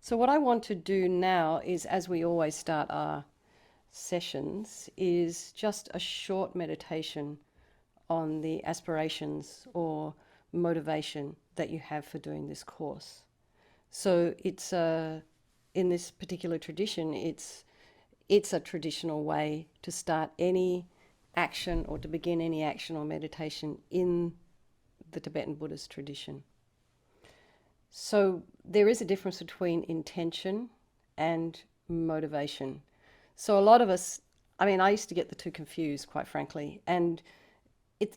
So what I want to do now is, as we always start our sessions, is just a short meditation on the aspirations or motivation that you have for doing this course. So it's in this particular tradition, it's a traditional way to start any action or to begin any action or meditation in the Tibetan Buddhist tradition. So there is a difference between intention and motivation. So a lot of us, I mean, I used to get the two confused, quite frankly. And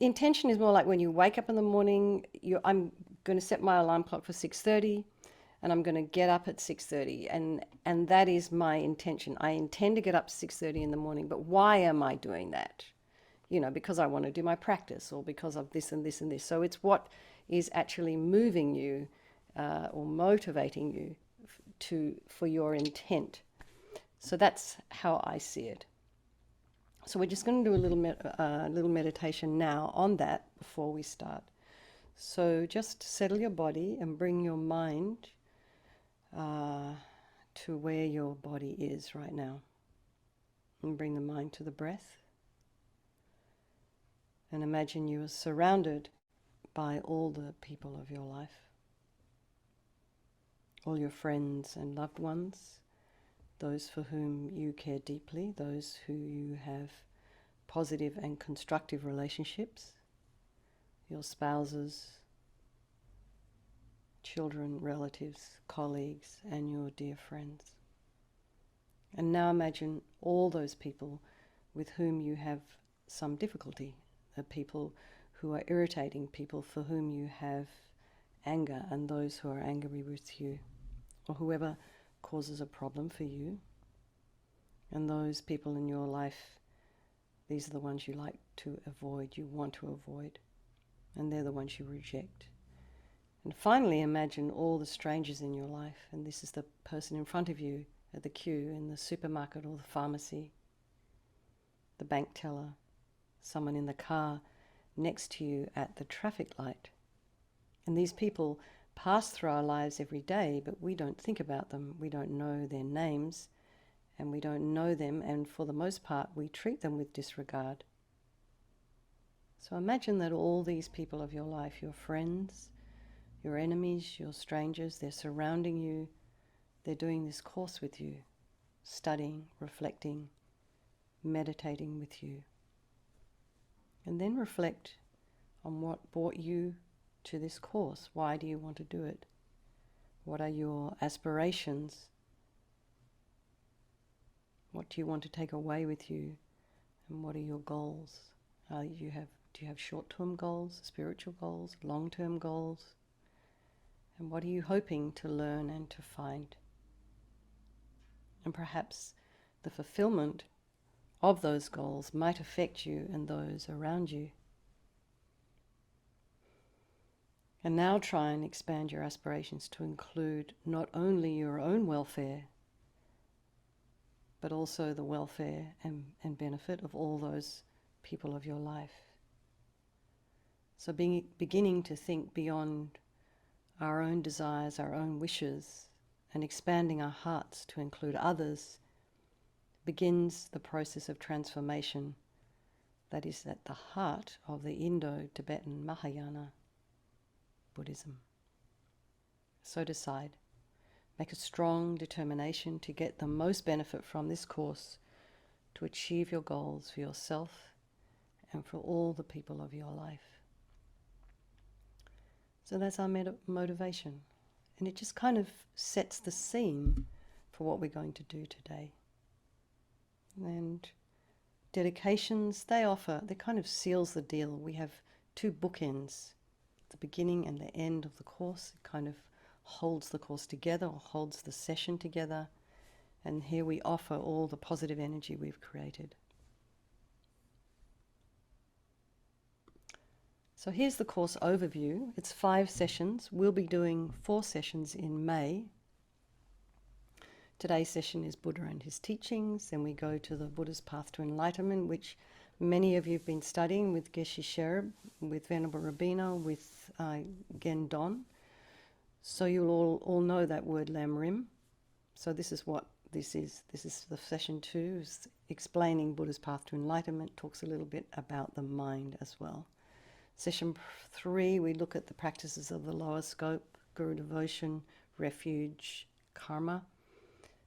intention is more like when you wake up in the morning, I'm going to set my alarm clock for 6:30 and I'm going to get up at 6:30 and that is my intention. I intend to get up 6:30 in the morning, but why am I doing that? Because I want to do my practice or because of this and this and this. So it's what is actually moving you or motivating you for your intent. So that's how I see it. So we're just going to do a little meditation now on that before we start. So just settle your body and bring your mind to where your body is right now. And bring the mind to the breath. And imagine you are surrounded by all the people of your life. All your friends and loved ones, those for whom you care deeply, those who you have positive and constructive relationships, your spouses, children, relatives, colleagues, and your dear friends. And now imagine all those people with whom you have some difficulty, the people who are irritating, people for whom you have anger, and those who are angry with you, or whoever causes a problem for you. And those people in your life, these are the ones you like to avoid, you want to avoid, and they're the ones you reject. And finally, imagine all the strangers in your life, and this is the person in front of you at the queue in the supermarket or the pharmacy, the bank teller, someone in the car next to you at the traffic light. And these people pass through our lives every day, but we don't think about them. We don't know their names, and we don't know them, and for the most part, we treat them with disregard. So imagine that all these people of your life, your friends, your enemies, your strangers, they're surrounding you, they're doing this course with you, studying, reflecting, meditating with you. And then reflect on what brought you to this course. Why do you want to do it? What are your aspirations? What do you want to take away with you? And what are your goals? Do you have short-term goals, spiritual goals, long-term goals? And what are you hoping to learn and to find? And perhaps the fulfillment of those goals might affect you and those around you. And now try and expand your aspirations to include not only your own welfare, but also the welfare and benefit of all those people of your life. So beginning to think beyond our own desires, our own wishes, and expanding our hearts to include others begins the process of transformation that is at the heart of the Indo-Tibetan Mahayana Buddhism. So decide. Make a strong determination to get the most benefit from this course, to achieve your goals for yourself and for all the people of your life. So that's our motivation. And it just kind of sets the scene for what we're going to do today. And dedications, they kind of seals the deal. We have two bookends, the beginning and the end of the course. It kind of holds the course together or holds the session together. And here we offer all the positive energy we've created. So here's the course overview. It's 5 sessions. We'll be doing 4 sessions in May. Today's session is Buddha and his teachings. Then we go to the Buddha's path to enlightenment, which many of you have been studying with Geshe Sherab, with Venerable Rabino, with Gen Don. So you'll all know that word lamrim. So this is what this is. This is the session 2, is explaining Buddha's path to enlightenment, talks a little bit about the mind as well. Session 3, we look at the practices of the lower scope, guru devotion, refuge, karma.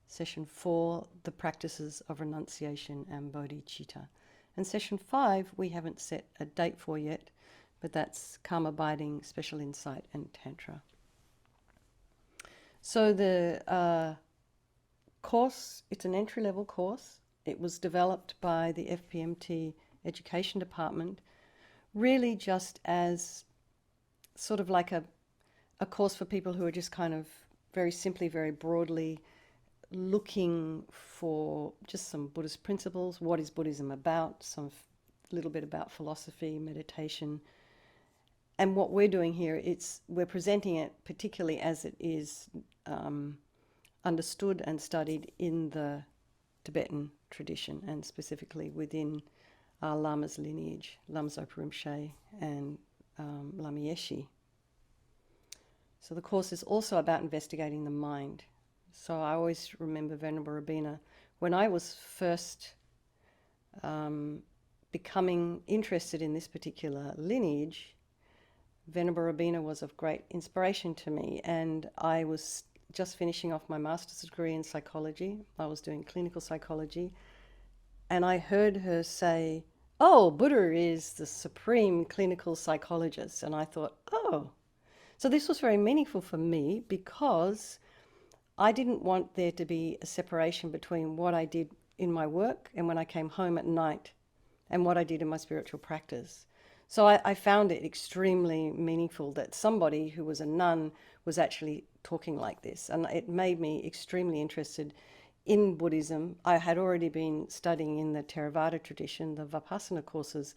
Session 4, the practices of renunciation and bodhicitta. And session 5, we haven't set a date for yet, but that's calm abiding, special insight, and tantra. So the course, it's an entry-level course. It was developed by the FPMT Education Department, really just as sort of like a course for people who are just kind of very simply, very broadly looking for just some Buddhist principles. What is Buddhism about? Some little bit about philosophy, meditation. And what we're doing here, we're presenting it particularly as it is understood and studied in the Tibetan tradition, and specifically within our Lama's lineage, Lama Zopa Rinpoche and Lama Yeshe. So the course is also about investigating the mind. So I always remember Venerable Rabina, when I was first becoming interested in this particular lineage, Venerable Rabina was of great inspiration to me, and I was just finishing off my master's degree in psychology. I was doing clinical psychology, and I heard her say, "Oh, Buddha is the supreme clinical psychologist." And I thought, oh. So this was very meaningful for me, because I didn't want there to be a separation between what I did in my work and when I came home at night, and what I did in my spiritual practice. So I found it extremely meaningful that somebody who was a nun was actually talking like this, and it made me extremely interested in Buddhism. I had already been studying in the Theravada tradition, the Vipassana courses,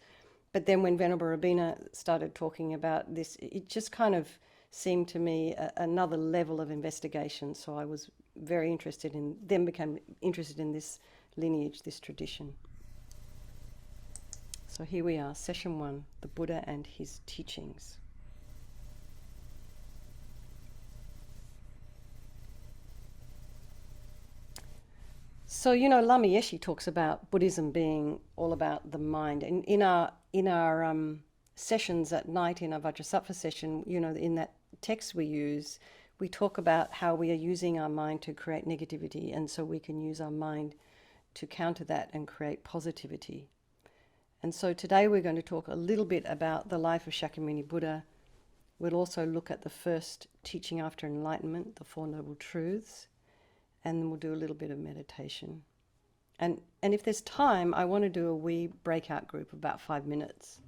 but then when Venerable Rabina started talking about this, it just kind of seemed to me another level of investigation. So I was very interested in, then became interested in this lineage, this tradition. So here we are, session 1, the Buddha and his teachings. So, Lama Yeshe talks about Buddhism being all about the mind. And in our sessions at night, in our Vajrasattva session, in that text we use, we talk about how we are using our mind to create negativity, and so we can use our mind to counter that and create positivity. And so today we're going to talk a little bit about the life of Shakyamuni Buddha. We'll also look at the first teaching after enlightenment, the Four Noble Truths, and then we'll do a little bit of meditation. And if there's time, I want to do a wee breakout group, about 5 minutes.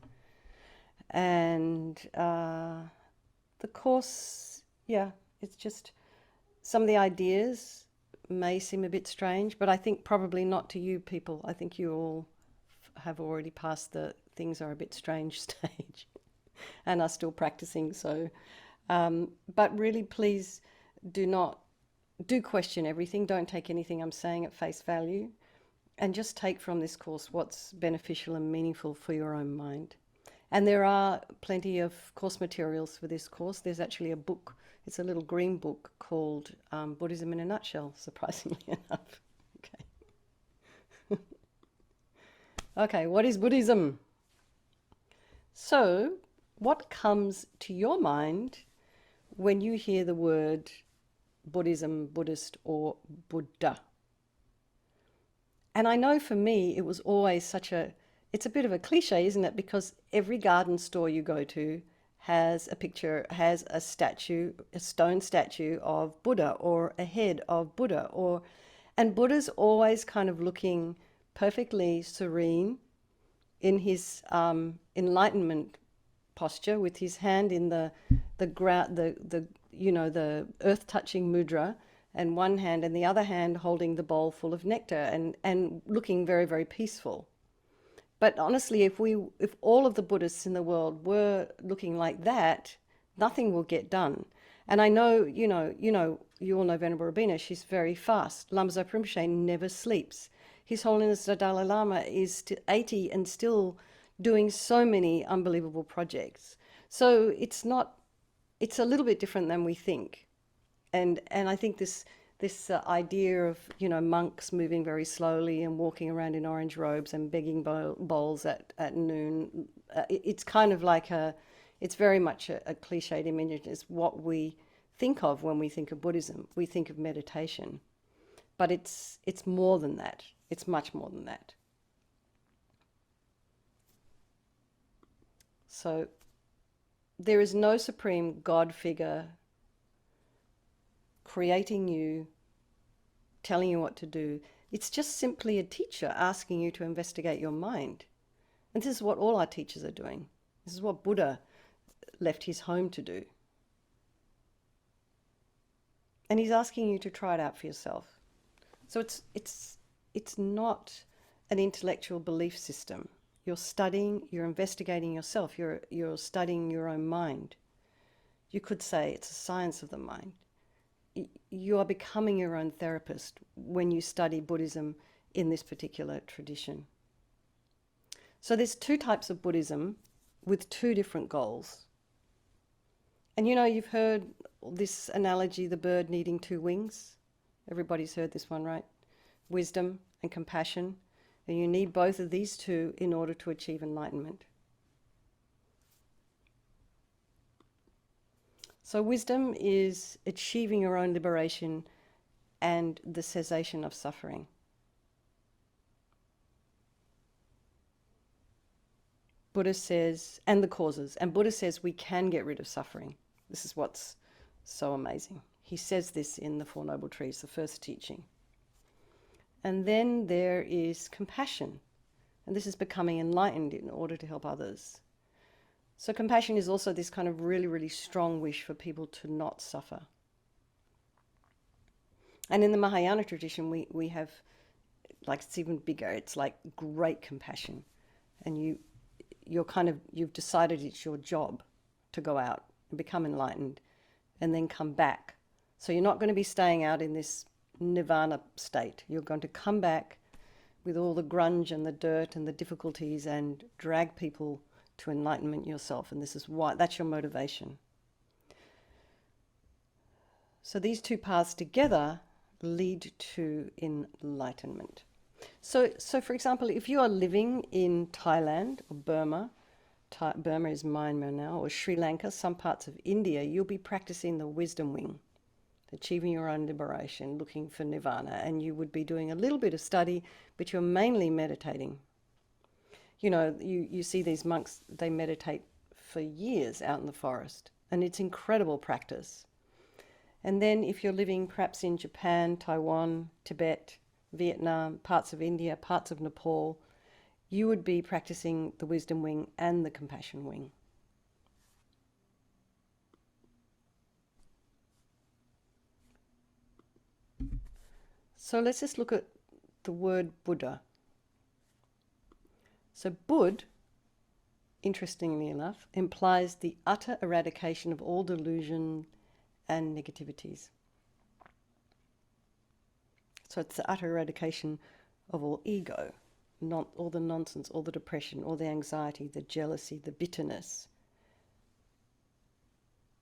And the course, it's just, some of the ideas may seem a bit strange, but I think probably not to you people. I think you all have already passed the things are a bit strange stage and are still practicing. So, but really, please do question everything. Don't take anything I'm saying at face value, and just take from this course what's beneficial and meaningful for your own mind. And there are plenty of course materials for this course. There's actually a book, it's a little green book called Buddhism in a Nutshell, surprisingly enough. Okay, what is Buddhism? So, what comes to your mind when you hear the word Buddhism, Buddhist, or Buddha? And I know for me, it was always it's a bit of a cliche, isn't it? Because every garden store you go to has a picture, has a statue, a stone statue of Buddha, or a head of Buddha, and Buddha's always kind of looking perfectly serene in his enlightenment posture, with his hand in the ground, the earth-touching mudra, and one hand, and the other hand holding the bowl full of nectar, and looking very, very peaceful. But honestly, if all of the Buddhists in the world were looking like that, nothing will get done. And I know, you all know Venerable Rabina, she's very fast. Lama Zopa Rinpoche never sleeps. His Holiness the Dalai Lama is 80 and still doing so many unbelievable projects. So it's a little bit different than we think. And I think this this idea of, you know, monks moving very slowly and walking around in orange robes and begging bowls at noon. It's kind of like it's very much a cliched image. It's what we think of when we think of Buddhism. We think of meditation, but it's more than that. It's much more than that. So there is no supreme God figure creating you, telling you what to do. It's just simply a teacher asking you to investigate your mind. And this is what all our teachers are doing. This is what Buddha left his home to do. And he's asking you to try it out for yourself. So it's not an intellectual belief system. You're studying, you're investigating yourself, you're studying your own mind. You could say it's a science of the mind. You are becoming your own therapist when you study Buddhism in this particular tradition. So there's two types of Buddhism with two different goals. And you know, you've heard this analogy, the bird needing two wings. Everybody's heard this one, right? Wisdom and compassion. And you need both of these two in order to achieve enlightenment. So wisdom is achieving your own liberation and the cessation of suffering. Buddha says, and the causes, and Buddha says we can get rid of suffering. This is what's so amazing. He says this in the Four Noble Trees, the first teaching. And then there is compassion, and this is becoming enlightened in order to help others. So compassion is also this kind of really, really strong wish for people to not suffer. And in the Mahayana tradition, we have, like, it's even bigger. It's like great compassion. And you've decided it's your job to go out and become enlightened and then come back. So you're not going to be staying out in this nirvana state. You're going to come back with all the grunge and the dirt and the difficulties and drag people to enlightenment yourself, and this is why, that's your motivation. So these two paths together lead to enlightenment. So for example, if you are living in Thailand or Burma is Myanmar now, or Sri Lanka, some parts of India, you'll be practicing the wisdom wing, achieving your own liberation, looking for nirvana, and you would be doing a little bit of study, but you're mainly meditating. You know, you see these monks, they meditate for years out in the forest, and it's incredible practice. And then if you're living perhaps in Japan, Taiwan, Tibet, Vietnam, parts of India, parts of Nepal, you would be practicing the wisdom wing and the compassion wing. So let's just look at the word Buddha. So Bud, interestingly enough, implies the utter eradication of all delusion and negativities. So it's the utter eradication of all ego, all the nonsense, all the depression, all the anxiety, the jealousy, the bitterness.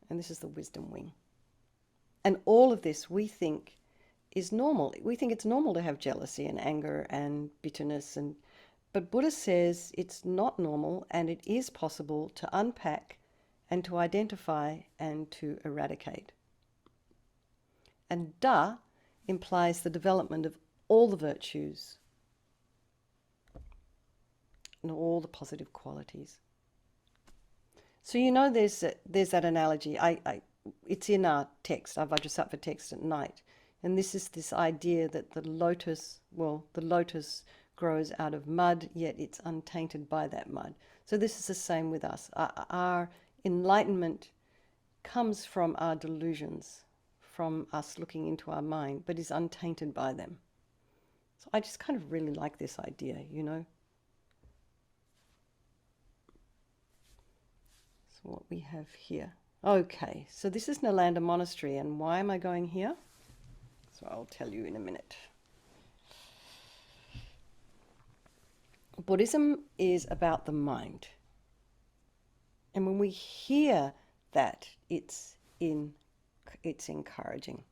And this is the wisdom wing. And all of this we think is normal. We think it's normal to have jealousy and anger and bitterness, but Buddha says it's not normal, and it is possible to unpack and to identify and to eradicate. And Da implies the development of all the virtues and all the positive qualities. So you know there's that analogy. It's in our text, our Vajrasattva text at night. And this is this idea that the lotus grows out of mud, yet it's untainted by that mud. So this is the same with us. Our enlightenment comes from our delusions, from us looking into our mind, but is untainted by them. So I just kind of really like this idea, you know. So what we have here. Okay, so this is Nalanda Monastery, and why am I going here? So I'll tell you in a minute. Buddhism is about the mind. And when we hear that, it's encouraging.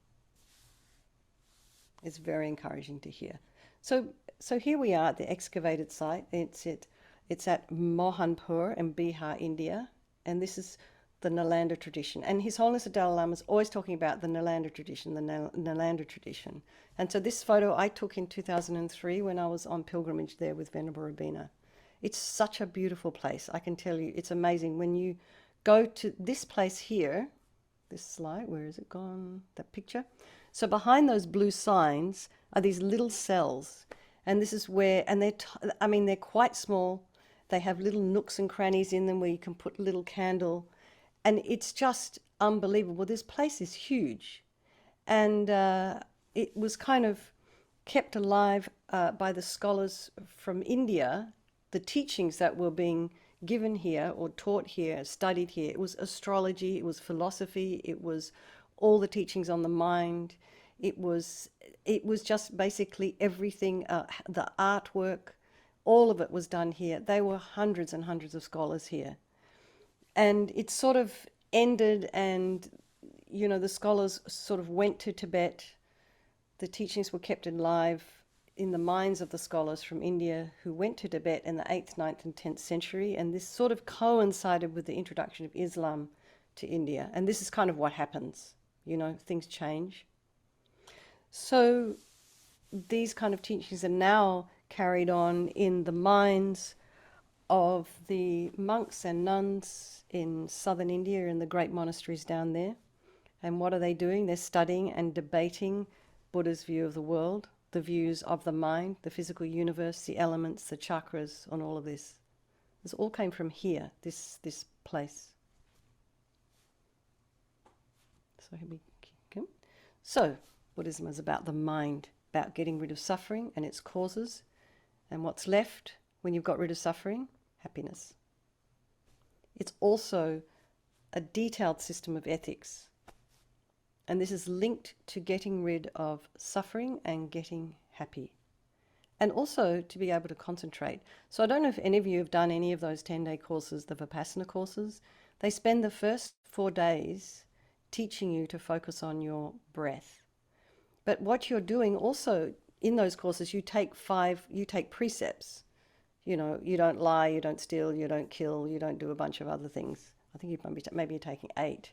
It's very encouraging to hear. So here we are at the excavated site. It's at Mohanpur in Bihar, India, and this is the Nalanda tradition. And His Holiness the Dalai Lama is always talking about the Nalanda tradition, the Nalanda tradition. And so this photo I took in 2003 when I was on pilgrimage there with Venerable Rabina. It's such a beautiful place. I can tell you, it's amazing. When you go to this place here, this slide, where is it gone? That picture. So behind those blue signs are these little cells. And this is where, and they're quite small. They have little nooks and crannies in them where you can put a little candle. And it's just unbelievable. This place is huge. And it was kind of kept alive by the scholars from India, the teachings that were being given here or taught here, studied here. It was astrology, it was philosophy, it was all the teachings on the mind. It was just basically everything, the artwork, all of it was done here. There were hundreds and hundreds of scholars here. And it sort of ended, and, you know, the scholars sort of went to Tibet. The teachings were kept alive in the minds of the scholars from India who went to Tibet in the 8th, 9th and 10th century. And this sort of coincided with the introduction of Islam to India. And this is kind of what happens, you know, things change. So these kind of teachings are now carried on in the minds of the monks and nuns in southern India and the great monasteries down there. And what are they doing? They're studying and debating Buddha's view of the world, the views of the mind, the physical universe, the elements, the chakras, and all of this. This all came from here, this place. So here we go. So Buddhism is about the mind, about getting rid of suffering and its causes. And what's left when you've got rid of suffering? Happiness. It's also a detailed system of ethics. And this is linked to getting rid of suffering and getting happy. And also to be able to concentrate. So I don't know if any of you have done any of those 10-day courses, the Vipassana courses. They spend the first 4 days teaching you to focus on your breath. But what you're doing also in those courses, you take precepts. You know, you don't lie, you don't steal, you don't kill, you don't do a bunch of other things. I think maybe you're taking 8.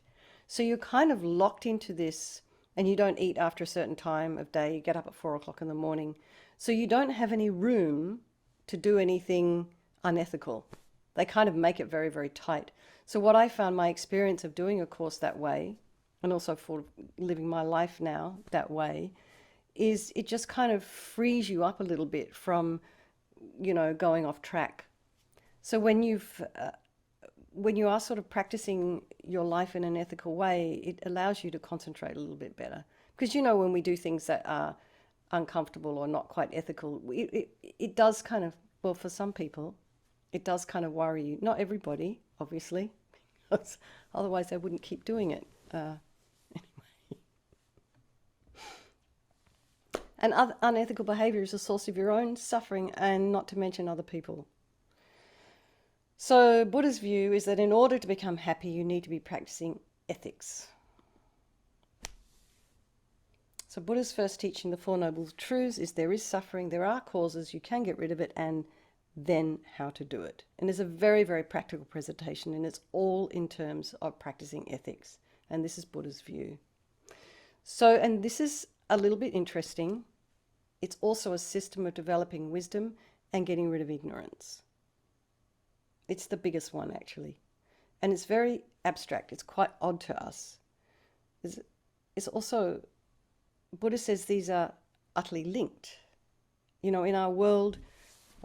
So you're kind of locked into this, and you don't eat after a certain time of day. You get up at 4 o'clock in the morning. So you don't have any room to do anything unethical. They kind of make it very, very tight. So what I found, my experience of doing a course that way, and also for living my life now that way, is it just kind of frees you up a little bit from, you know, going off track. So when you are sort of practicing your life in an ethical way, it allows you to concentrate a little bit better. Because, you know, when we do things that are uncomfortable or not quite ethical, it does kind of, well, for some people, it does kind of worry you. Not everybody, obviously, because otherwise they wouldn't keep doing it. Anyway. And unethical behavior is a source of your own suffering, and not to mention other people. So Buddha's view is that in order to become happy, you need to be practicing ethics. So Buddha's first teaching, the Four Noble Truths, is there is suffering, there are causes, you can get rid of it, and then how to do it. And it's a very, very practical presentation, and it's all in terms of practicing ethics. And this is Buddha's view. So, and this is a little bit interesting. It's also a system of developing wisdom and getting rid of ignorance. It's the biggest one, actually. And it's very abstract. It's quite odd to us. It's also, Buddha says these are utterly linked. You know, in our world,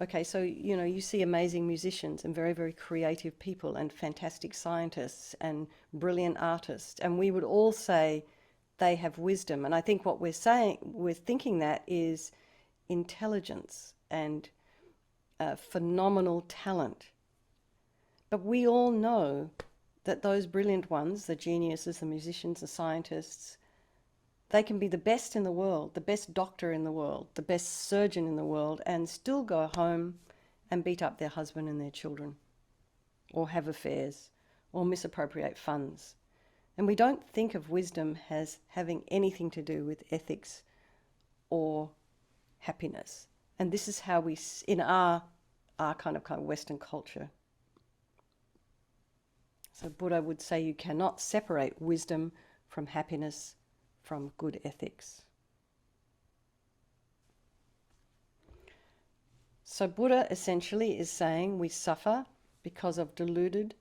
okay, so, you know, you see amazing musicians and very, very creative people and fantastic scientists and brilliant artists. And we would all say they have wisdom. And I think what we're thinking that is intelligence and phenomenal talent. But we all know that those brilliant ones, the geniuses, the musicians, the scientists, they can be the best in the world, the best doctor in the world, the best surgeon in the world, and still go home and beat up their husband and their children, or have affairs, or misappropriate funds. And we don't think of wisdom as having anything to do with ethics or happiness. And this is how we, in our kind of Western culture. So Buddha would say you cannot separate wisdom from happiness, from good ethics. So Buddha essentially is saying we suffer because of deluded,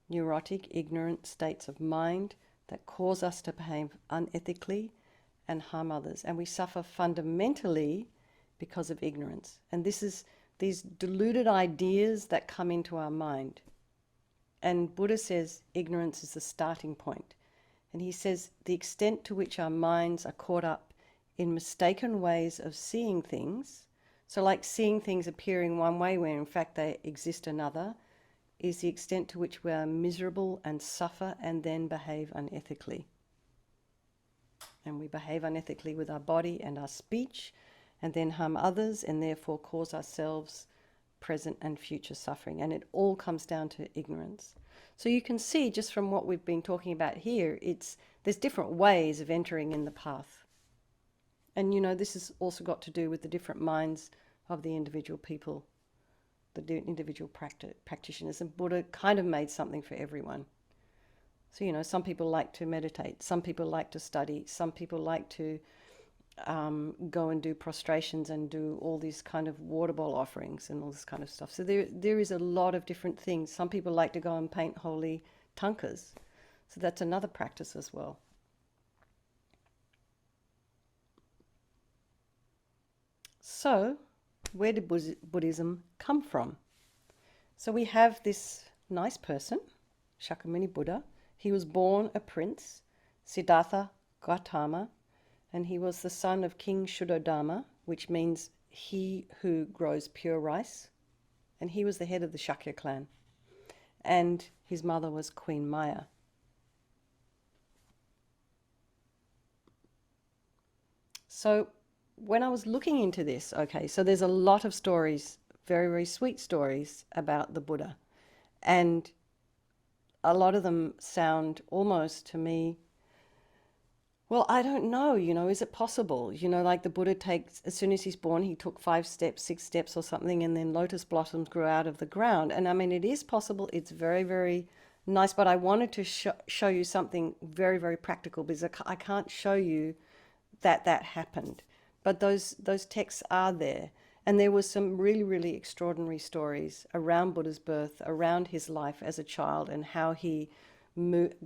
neurotic, ignorant states of mind that cause us to behave unethically and harm others. And we suffer fundamentally because of ignorance. And this is these deluded ideas that come into our mind. And Buddha says ignorance is the starting point. And he says the extent to which our minds are caught up in mistaken ways of seeing things, so like seeing things appearing one way when in fact they exist another, is the extent to which we are miserable and suffer and then behave unethically. And we behave unethically with our body and our speech, and then harm others and therefore cause ourselves present and future suffering. And it all comes down to ignorance. So you can see just from what we've been talking about here, there's different ways of entering in the path. And this has also got to do with the different minds of the individual people, the individual practitioners. And Buddha kind of made something for everyone. So, some people like to meditate, some people like to study, some people like to go and do prostrations and do all these kind of water bowl offerings and all this kind of stuff. So there is a lot of different things. Some people like to go and paint holy tankas. So that's another practice as well. So where did Buddhism come from? So we have this nice person, Shakyamuni Buddha. He was born a prince, Siddhartha Gautama, and he was the son of King Shuddhodama, which means he who grows pure rice. And he was the head of the Shakya clan. And his mother was Queen Maya. So when I was looking into this, so there's a lot of stories, very, very sweet stories about the Buddha. And a lot of them sound almost to me, well, I don't know, is it possible? Like the Buddha takes, as soon as he's born, he took 5 steps, 6 steps or something, and then lotus blossoms grew out of the ground. And I mean, it is possible. It's very, very nice. But I wanted to show you something very, very practical, because I can't show you that happened. But those texts are there. And there were some really, really extraordinary stories around Buddha's birth, around his life as a child, and how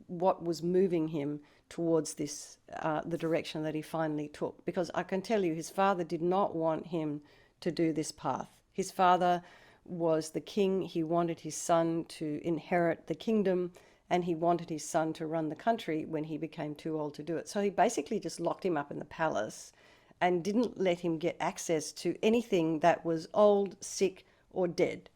what was moving him towards this, the direction that he finally took. Because I can tell you, his father did not want him to do this path. His father was the king. He wanted his son to inherit the kingdom, and he wanted his son to run the country when he became too old to do it. So he basically just locked him up in the palace and didn't let him get access to anything that was old, sick, or dead.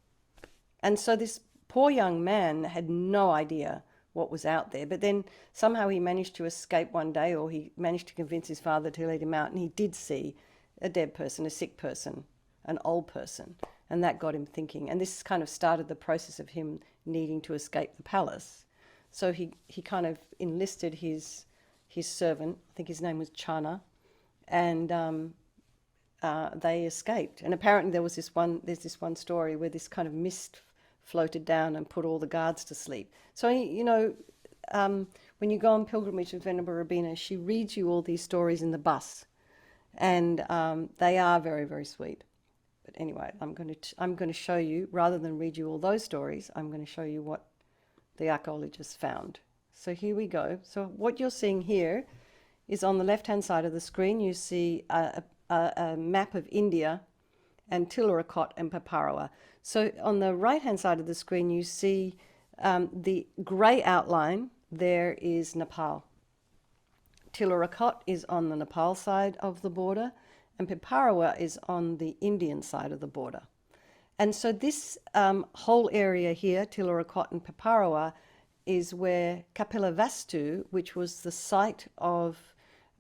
And so this poor young man had no idea what was out there. But then somehow he managed to escape one day, or he managed to convince his father to let him out, and he did see a dead person, a sick person, an old person. And that got him thinking. And this kind of started the process of him needing to escape the palace. So he kind of enlisted his servant, I think his name was Chana, and they escaped. And apparently there's this one story where this kind of mist floated down and put all the guards to sleep. So, when you go on pilgrimage with Venerable Robina, she reads you all these stories in the bus, and they are very, very sweet. But anyway, I'm going to show you, rather than read you all those stories, I'm going to show you what the archaeologists found. So here we go. So what you're seeing here is on the left-hand side of the screen, you see a map of India and Tilarakot and Paparawa. So on the right-hand side of the screen, you see the grey outline. There is Nepal. Tilarakot is on the Nepal side of the border, and Paparawa is on the Indian side of the border. And so this whole area here, Tilarakot and Paparawa, is where Kapilavastu, which was the site of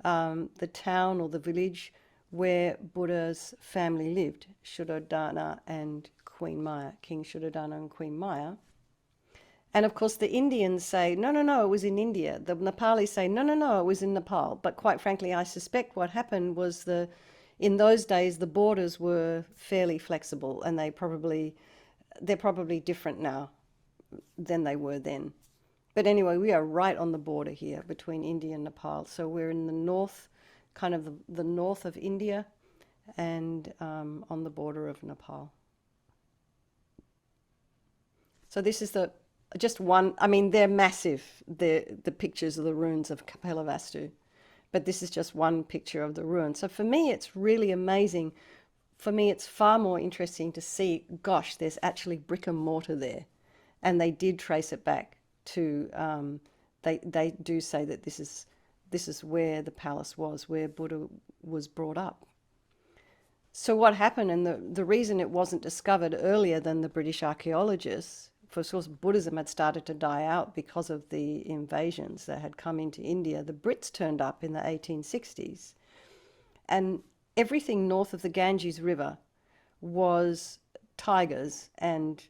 the town or the village where Buddha's family lived, Shuddhodana and Queen Maya, King Shuddhodana and Queen Maya. And of course the Indians say, no, it was in India. The Nepalis say, no, it was in Nepal. But quite frankly, I suspect what happened was the in those days the borders were fairly flexible, and they're probably different now than they were then. But anyway, we are right on the border here between India and Nepal. So we're in the north, kind of the north of India, and on the border of Nepal. So this is just one. I mean, they're massive. The pictures of the ruins of Kapilavastu, but this is just one picture of the ruin. So for me, it's really amazing. For me, it's far more interesting to see, gosh, there's actually brick and mortar there. And they did trace it back to, they do say that this is where the palace was, where Buddha was brought up. So what happened, and the reason it wasn't discovered earlier than the British archaeologists, for of course Buddhism had started to die out because of the invasions that had come into India. The Brits turned up in the 1860s, and everything north of the Ganges River was tigers and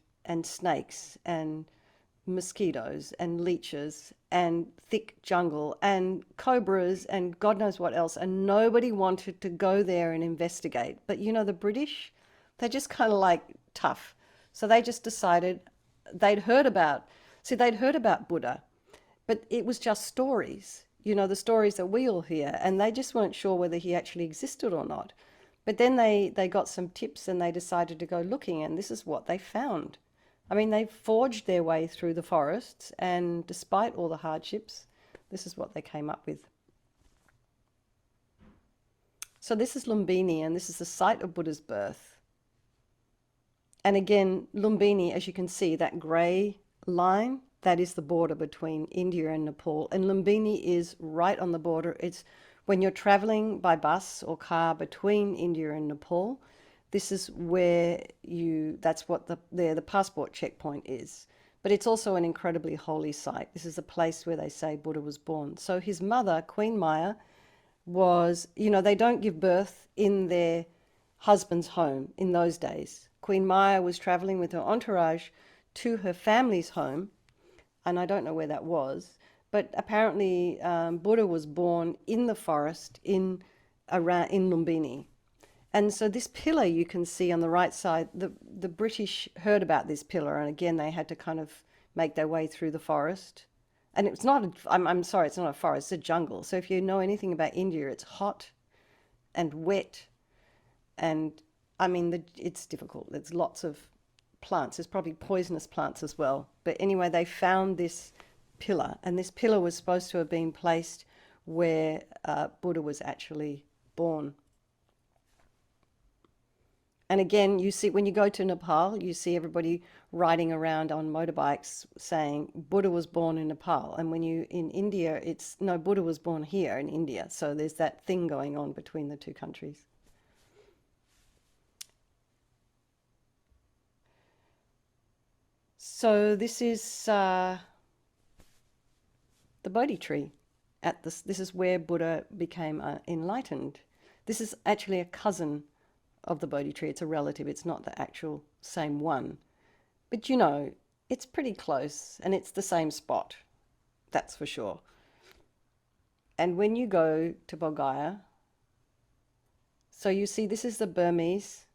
snakes and mosquitoes and leeches and thick jungle and cobras and God knows what else, and nobody wanted to go there and investigate. But you know, the British, they're just kind of like tough, so they just decided they'd heard about Buddha, but it was just stories, you know, the stories that we all hear, and they just weren't sure whether he actually existed or not. But then they got some tips and they decided to go looking, and this is what they found. I mean, they forged their way through the forests, and despite all the hardships, this is what they came up with. So this is Lumbini, and this is the site of Buddha's birth. And again, Lumbini, as you can see, that grey line, that is the border between India and Nepal. And Lumbini is right on the border. It's when you're traveling by bus or car between India and Nepal, this is where that's what the passport checkpoint is. But it's also an incredibly holy site. This is a place where they say Buddha was born. So his mother, Queen Maya, was, you know, they don't give birth in their husband's home in those days. Queen Maya was traveling with her entourage to her family's home, and I don't know where that was, but apparently Buddha was born in the forest in Lumbini. And so this pillar you can see on the right side, the British heard about this pillar, and again they had to kind of make their way through the forest. And it's not, I'm sorry, it's not a forest, it's a jungle. So if you know anything about India, it's hot and wet, and I mean, it's difficult. There's lots of plants. There's probably poisonous plants as well. But anyway, they found this pillar, and this pillar was supposed to have been placed where Buddha was actually born. And again, you see, when you go to Nepal, you see everybody riding around on motorbikes saying Buddha was born in Nepal. And when you in India, it's no, Buddha was born here in India. So there's that thing going on between the two countries. So this is the Bodhi Tree. This is where Buddha became enlightened. This is actually a cousin of the Bodhi Tree. It's a relative. It's not the actual same one. But you know, it's pretty close, and it's the same spot. That's for sure. And when you go to Bogaya, so you see this is the Burmese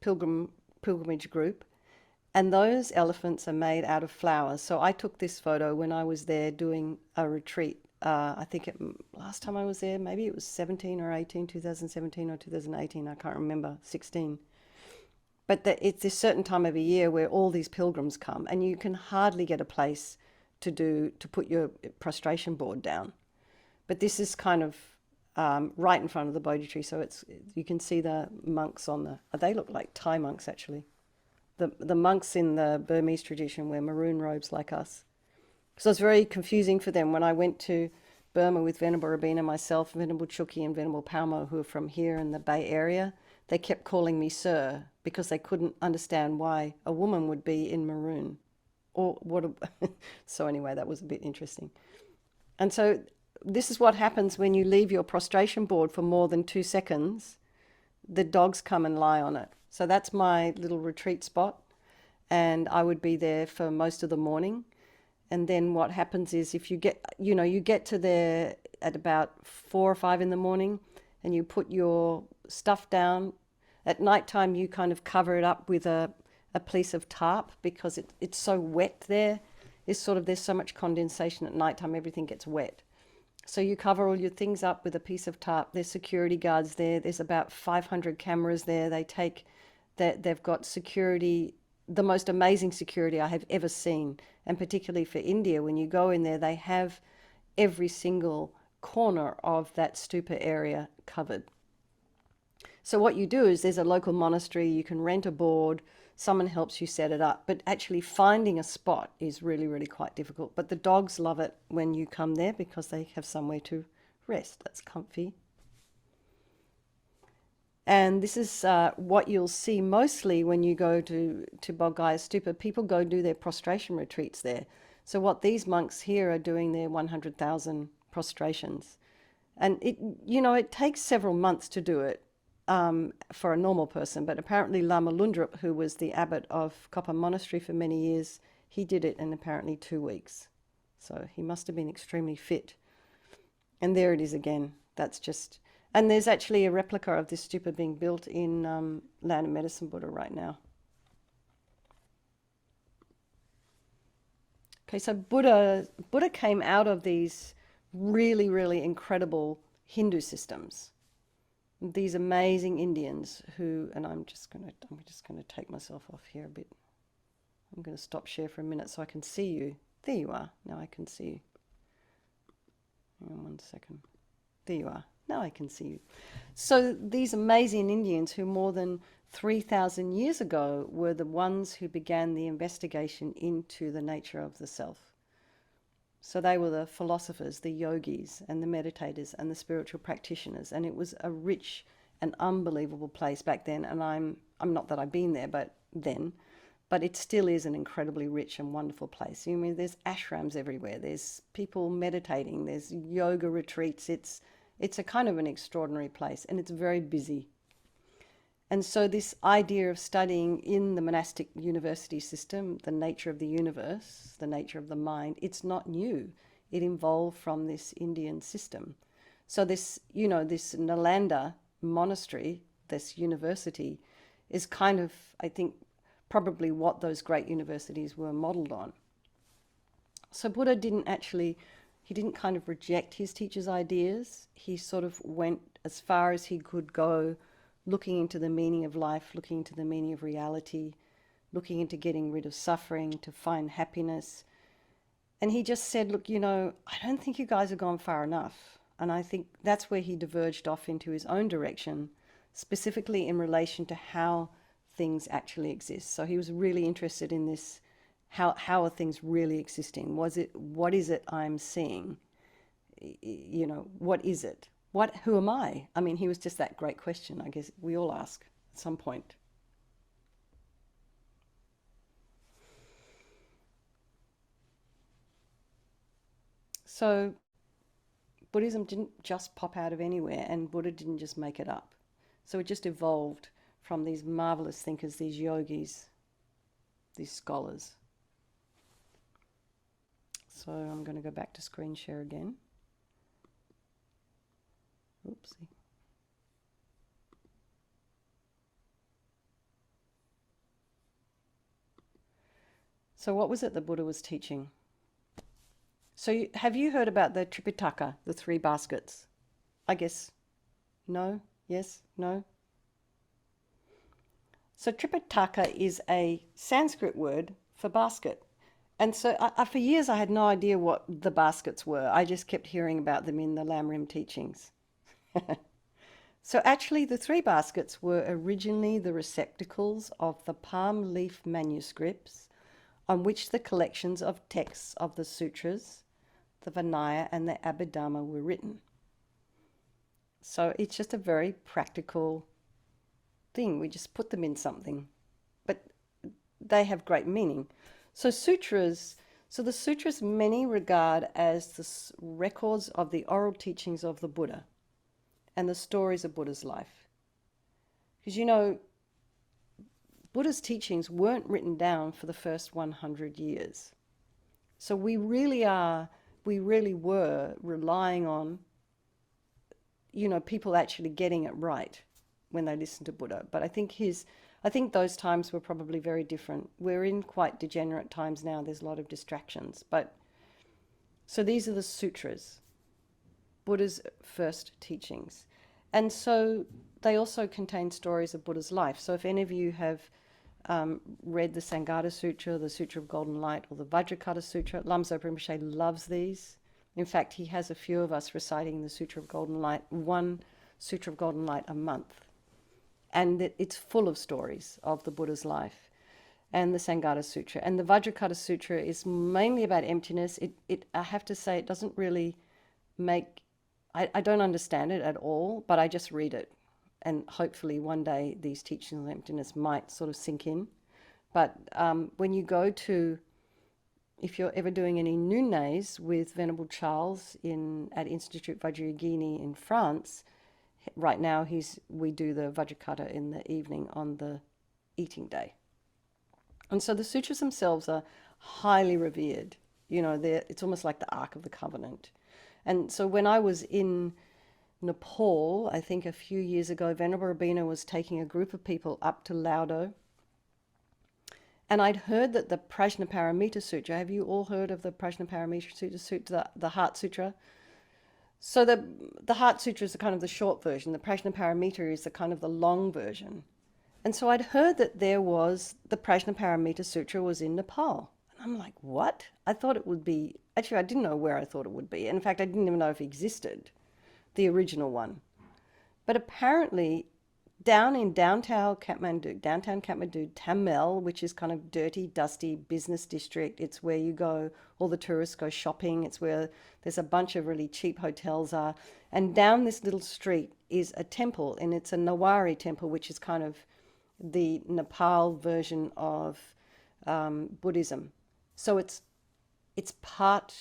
pilgrimage group, and those elephants are made out of flowers. So I took this photo when I was there doing a retreat. I think last time I was there, maybe it was 17 or 18, 2017 or 2018, I can't remember, 16. But it's this certain time of a year where all these pilgrims come, and you can hardly get a place to put your prostration board down. But this is kind of right in front of the Bodhi tree, so you can see the monks they look like Thai monks actually. The monks in the Burmese tradition wear maroon robes like us. So it's very confusing for them. When I went to Burma with Venerable Rabina, myself, Venerable Chukyi and Venerable Palmo, who are from here in the Bay Area, they kept calling me sir because they couldn't understand why a woman would be in maroon. So anyway, that was a bit interesting. And so this is what happens when you leave your prostration board for more than 2 seconds. The dogs come and lie on it. So that's my little retreat spot, and I would be there for most of the morning. And then what happens is if you get to there at about 4 or 5 in the morning, and you put your stuff down. At nighttime, you kind of cover it up with a piece of tarp because it's so wet there. It's sort of, there's so much condensation at nighttime, everything gets wet. So you cover all your things up with a piece of tarp. There's security guards there. There's about 500 cameras there. They've got security, the most amazing security I have ever seen. And particularly for India, when you go in there, they have every single corner of that stupa area covered. So what you do is, there's a local monastery, you can rent a board, someone helps you set it up, but actually finding a spot is really, really quite difficult. But the dogs love it when you come there because they have somewhere to rest that's comfy. And this is what you'll see mostly when you go to Bogaya Stupa. People go do their prostration retreats there. So what these monks here are doing, their 100,000 prostrations. And it takes several months to do it for a normal person. But apparently Lama Lundrup, who was the abbot of Katy Monastery for many years, he did it in apparently 2 weeks. So he must have been extremely fit. And there it is again. That's just... And there's actually a replica of this stupa being built in Land of Medicine Buddha right now. Okay, so Buddha came out of these really, really incredible Hindu systems. These amazing Indians who, and I'm just gonna take myself off here a bit. I'm gonna stop share for a minute so I can see you. There you are. Now I can see you. Hang on 1 second. There you are. Now I can see you. So these amazing Indians who more than 3,000 years ago were the ones who began the investigation into the nature of the self. So they were the philosophers, the yogis and the meditators and the spiritual practitioners. And it was a rich and unbelievable place back then. And I'm not that I've been there, but it still is an incredibly rich and wonderful place. I mean, there's ashrams everywhere. There's people meditating. There's yoga retreats. It's a kind of an extraordinary place, and it's very busy. And so this idea of studying in the monastic university system, the nature of the universe, the nature of the mind, it's not new. It evolved from this Indian system. So this Nalanda Monastery, this university, is kind of, I think, probably what those great universities were modeled on. So Buddha didn't kind of reject his teacher's ideas. He sort of went as far as he could go, looking into the meaning of life, looking into the meaning of reality, looking into getting rid of suffering to find happiness. And he just said, look, I don't think you guys have gone far enough. And I think that's where he diverged off into his own direction, specifically in relation to how things actually exist. So he was really interested in this. How are things really existing? What is it I'm seeing? What is it? Who am I? I mean, he was just that great question, I guess we all ask at some point. So Buddhism didn't just pop out of anywhere, and Buddha didn't just make it up. So it just evolved from these marvelous thinkers, these yogis, these scholars. So I'm going to go back to screen share again. Oopsie. So what was it the Buddha was teaching? So have you heard about the Tripitaka, the 3 baskets? I guess no, yes, no. So Tripitaka is a Sanskrit word for basket. And so for years I had no idea what the baskets were. I just kept hearing about them in the lamrim teachings. So actually the 3 baskets were originally the receptacles of the palm leaf manuscripts on which the collections of texts of the Sutras, the Vinaya and the Abhidhamma were written. So it's just a very practical thing. We just put them in something. But they have great meaning. So the sutras many regard as the records of the oral teachings of the Buddha and the stories of Buddha's life. Because Buddha's teachings weren't written down for the first 100 years. So we really were relying on, people actually getting it right. when they listened to Buddha. But I think those times were probably very different. We're in quite degenerate times now. There's a lot of distractions. But so these are the sutras, Buddha's first teachings. And so they also contain stories of Buddha's life. So if any of you have read the Sangata Sutra, the Sutra of Golden Light, or the Vajrakata Sutra, Lamso Rinpoche loves these. In fact, he has a few of us reciting the Sutra of Golden Light, one Sutra of Golden Light a month. And it's full of stories of the Buddha's life. And the Sangata Sutra. And the Vajrakata Sutra is mainly about emptiness. I have to say, it doesn't really make... I don't understand it at all, but I just read it. And hopefully one day these teachings of emptiness might sort of sink in. But when you go to... If you're ever doing any noondays with Venerable Charles at Institute Vajrayogini in France, right now we do the Vajrakata in the evening on the eating day. And so the sutras themselves are highly revered. You know, it's almost like the Ark of the Covenant. And so when I was in Nepal, I think a few years ago, Venerable Rabina was taking a group of people up to Laudo. And I'd heard that the Prajnaparamita Sutra, have you all heard of the Prajnaparamita Sutra, the Heart Sutra? So the Heart Sutra is the kind of the short version. The Prajnaparamita is the kind of the long version. And so I'd heard that the Prajnaparamita Sutra was in Nepal. And I'm like, what? I thought it would be, actually I didn't know where I thought it would be. And in fact, I didn't even know if it existed, the original one. But apparently down in downtown Kathmandu, Tamil, which is kind of dirty, dusty business district. It's where you go, all the tourists go shopping. It's where there's a bunch of really cheap hotels are. And down this little street is a temple, and it's a Nawari temple, which is kind of the Nepal version of Buddhism. So it's part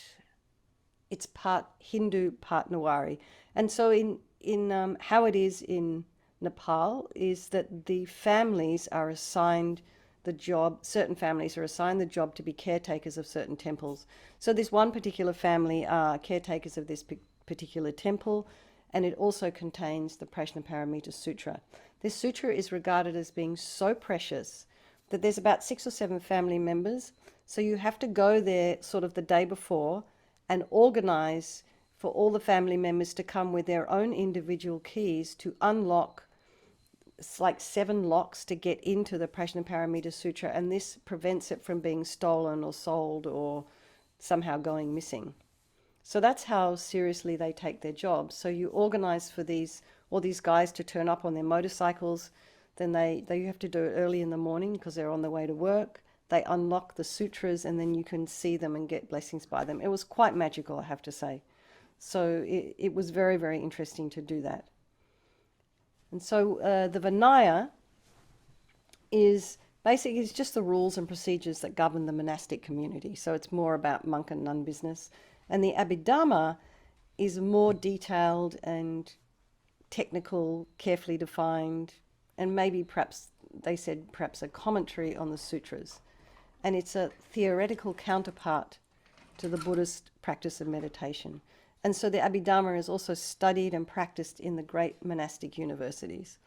Hindu, part Nawari. And so in how it is in Nepal is that the families are assigned the job, certain families are assigned the job to be caretakers of certain temples. So this one particular family are caretakers of this particular temple, and it also contains the Prajnaparamita Sutra. This sutra is regarded as being so precious that there's about 6 or 7 family members, so you have to go there sort of the day before and organize for all the family members to come with their own individual keys to unlock. It's like 7 locks to get into the Prajnaparamita Sutra, and this prevents it from being stolen or sold or somehow going missing. So that's how seriously they take their jobs. So you organize for all these guys to turn up on their motorcycles, then they have to do it early in the morning because they're on their way to work. They unlock the sutras, and then you can see them and get blessings by them. It was quite magical, I have to say. So it was very, very interesting to do that. And so the Vinaya is basically it's just the rules and procedures that govern the monastic community. So it's more about monk and nun business. And the Abhidhamma is more detailed and technical, carefully defined, and maybe perhaps a commentary on the sutras. And it's a theoretical counterpart to the Buddhist practice of meditation. And so the Abhidhamma is also studied and practiced in the great monastic universities.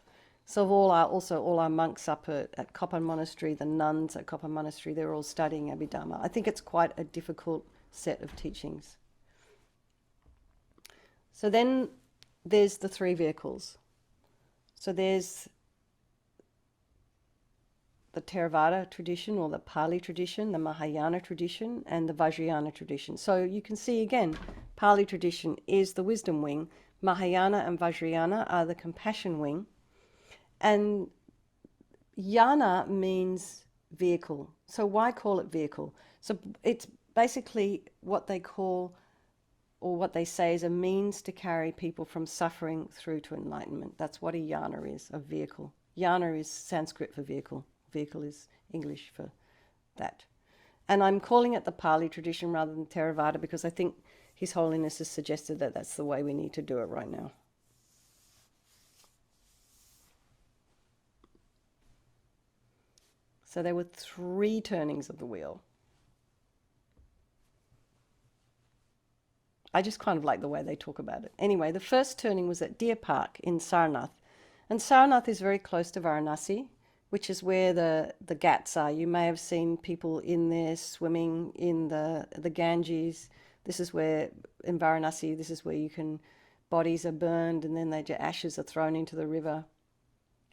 So all our monks up at Kopan Monastery, the nuns at Kopan Monastery, they're all studying Abhidhamma. I think it's quite a difficult set of teachings. So then there's the 3 vehicles. So there's the Theravada tradition or the Pali tradition, the Mahayana tradition, and the Vajrayana tradition. So you can see again, Pali tradition is the wisdom wing, Mahayana and Vajrayana are the compassion wing, and Yana means vehicle. So why call it vehicle? So it's basically what they call, or what they say is a means to carry people from suffering through to enlightenment. That's what a yana is, a vehicle. Yana is Sanskrit for vehicle. Vehicle is English for that. And I'm calling it the Pali tradition rather than Theravada because I think His Holiness has suggested that that's the way we need to do it right now. So there were 3 turnings of the wheel. I just kind of like the way they talk about it. Anyway, the first turning was at Deerpark in Sarnath. And Sarnath is very close to Varanasi, which is where the ghats are. You may have seen people in there swimming in the Ganges. This is where, in Varanasi, this is where you can, bodies are burned and then ashes are thrown into the river.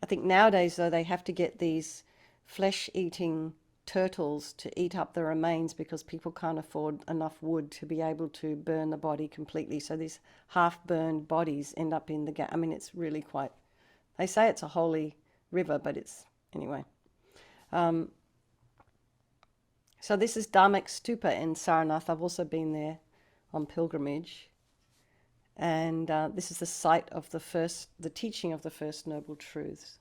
I think nowadays, though, they have to get these flesh-eating turtles to eat up the remains because people can't afford enough wood to be able to burn the body completely. So these half-burned bodies end up in the I mean, it's really quite... They say it's a holy river, but it's... Anyway. So this is Dharmamik Stupa in Sarnath. I've also been there on pilgrimage. And this is the site of the teaching of the First Noble Truths.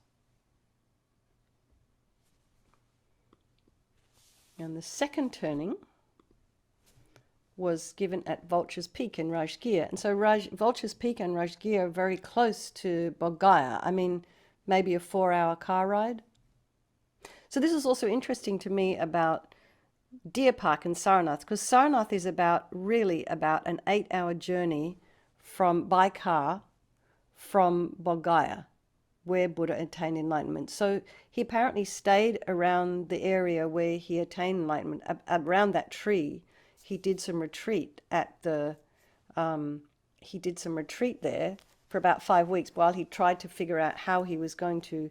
And the second turning was given at Vultures Peak in Rajgir. And so Vultures Peak and Rajgir are very close to Bogaya. I mean, maybe a 4-hour car ride. So this is also interesting to me about Deerpark and Sarnath, because Sarnath is really about an 8-hour journey by car from Bogaya, where Buddha attained enlightenment. So he apparently stayed around the area where he attained enlightenment, around that tree. He did some retreat there for about 5 weeks while he tried to figure out how he was going to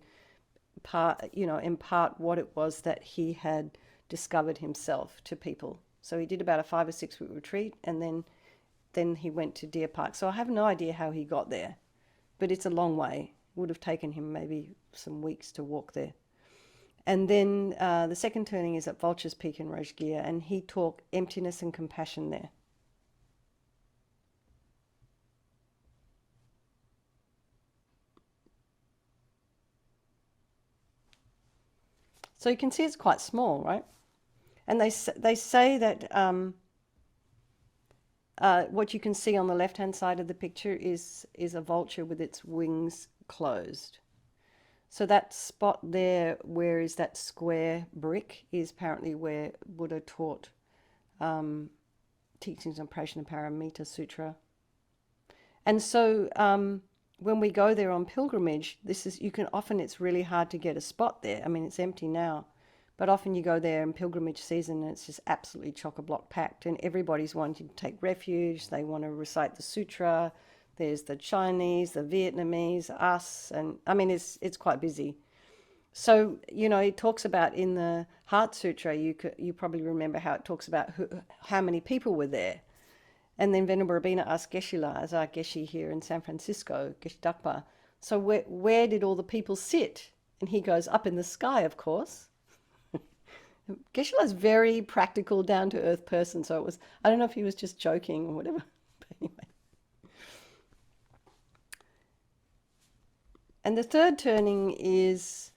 impart what it was that he had discovered himself to people. So he did about a 5 or 6 week retreat, and then he went to Deerpark. So I have no idea how he got there, but it's a long way. It would have taken him maybe some weeks to walk there. And then the second turning is at Vultures Peak in Rajgir, and he taught emptiness and compassion there. So you can see it's quite small, right? And they say that what you can see on the left-hand side of the picture is a vulture with its wings closed. So that spot there, where is that square brick, is apparently where Buddha taught teachings on Prajnaparamita Sutra. And so when we go there on pilgrimage, it's really hard to get a spot there. I mean, it's empty now, but often you go there in pilgrimage season and it's just absolutely chock-a-block packed, and everybody's wanting to take refuge. They want to recite the sutra. There's the Chinese, the Vietnamese, us, and I mean, it's quite busy. So, it talks about in the Heart Sutra, you probably remember how it talks about how many people were there. And then Venerable Rabina asked Geshe-la, as our Geshe here in San Francisco, Geshe Dakpa, so where did all the people sit? And he goes, up in the sky, of course. Geshe-la is a very practical, down-to-earth person, so I don't know if he was just joking or whatever, but anyway. And the third turning is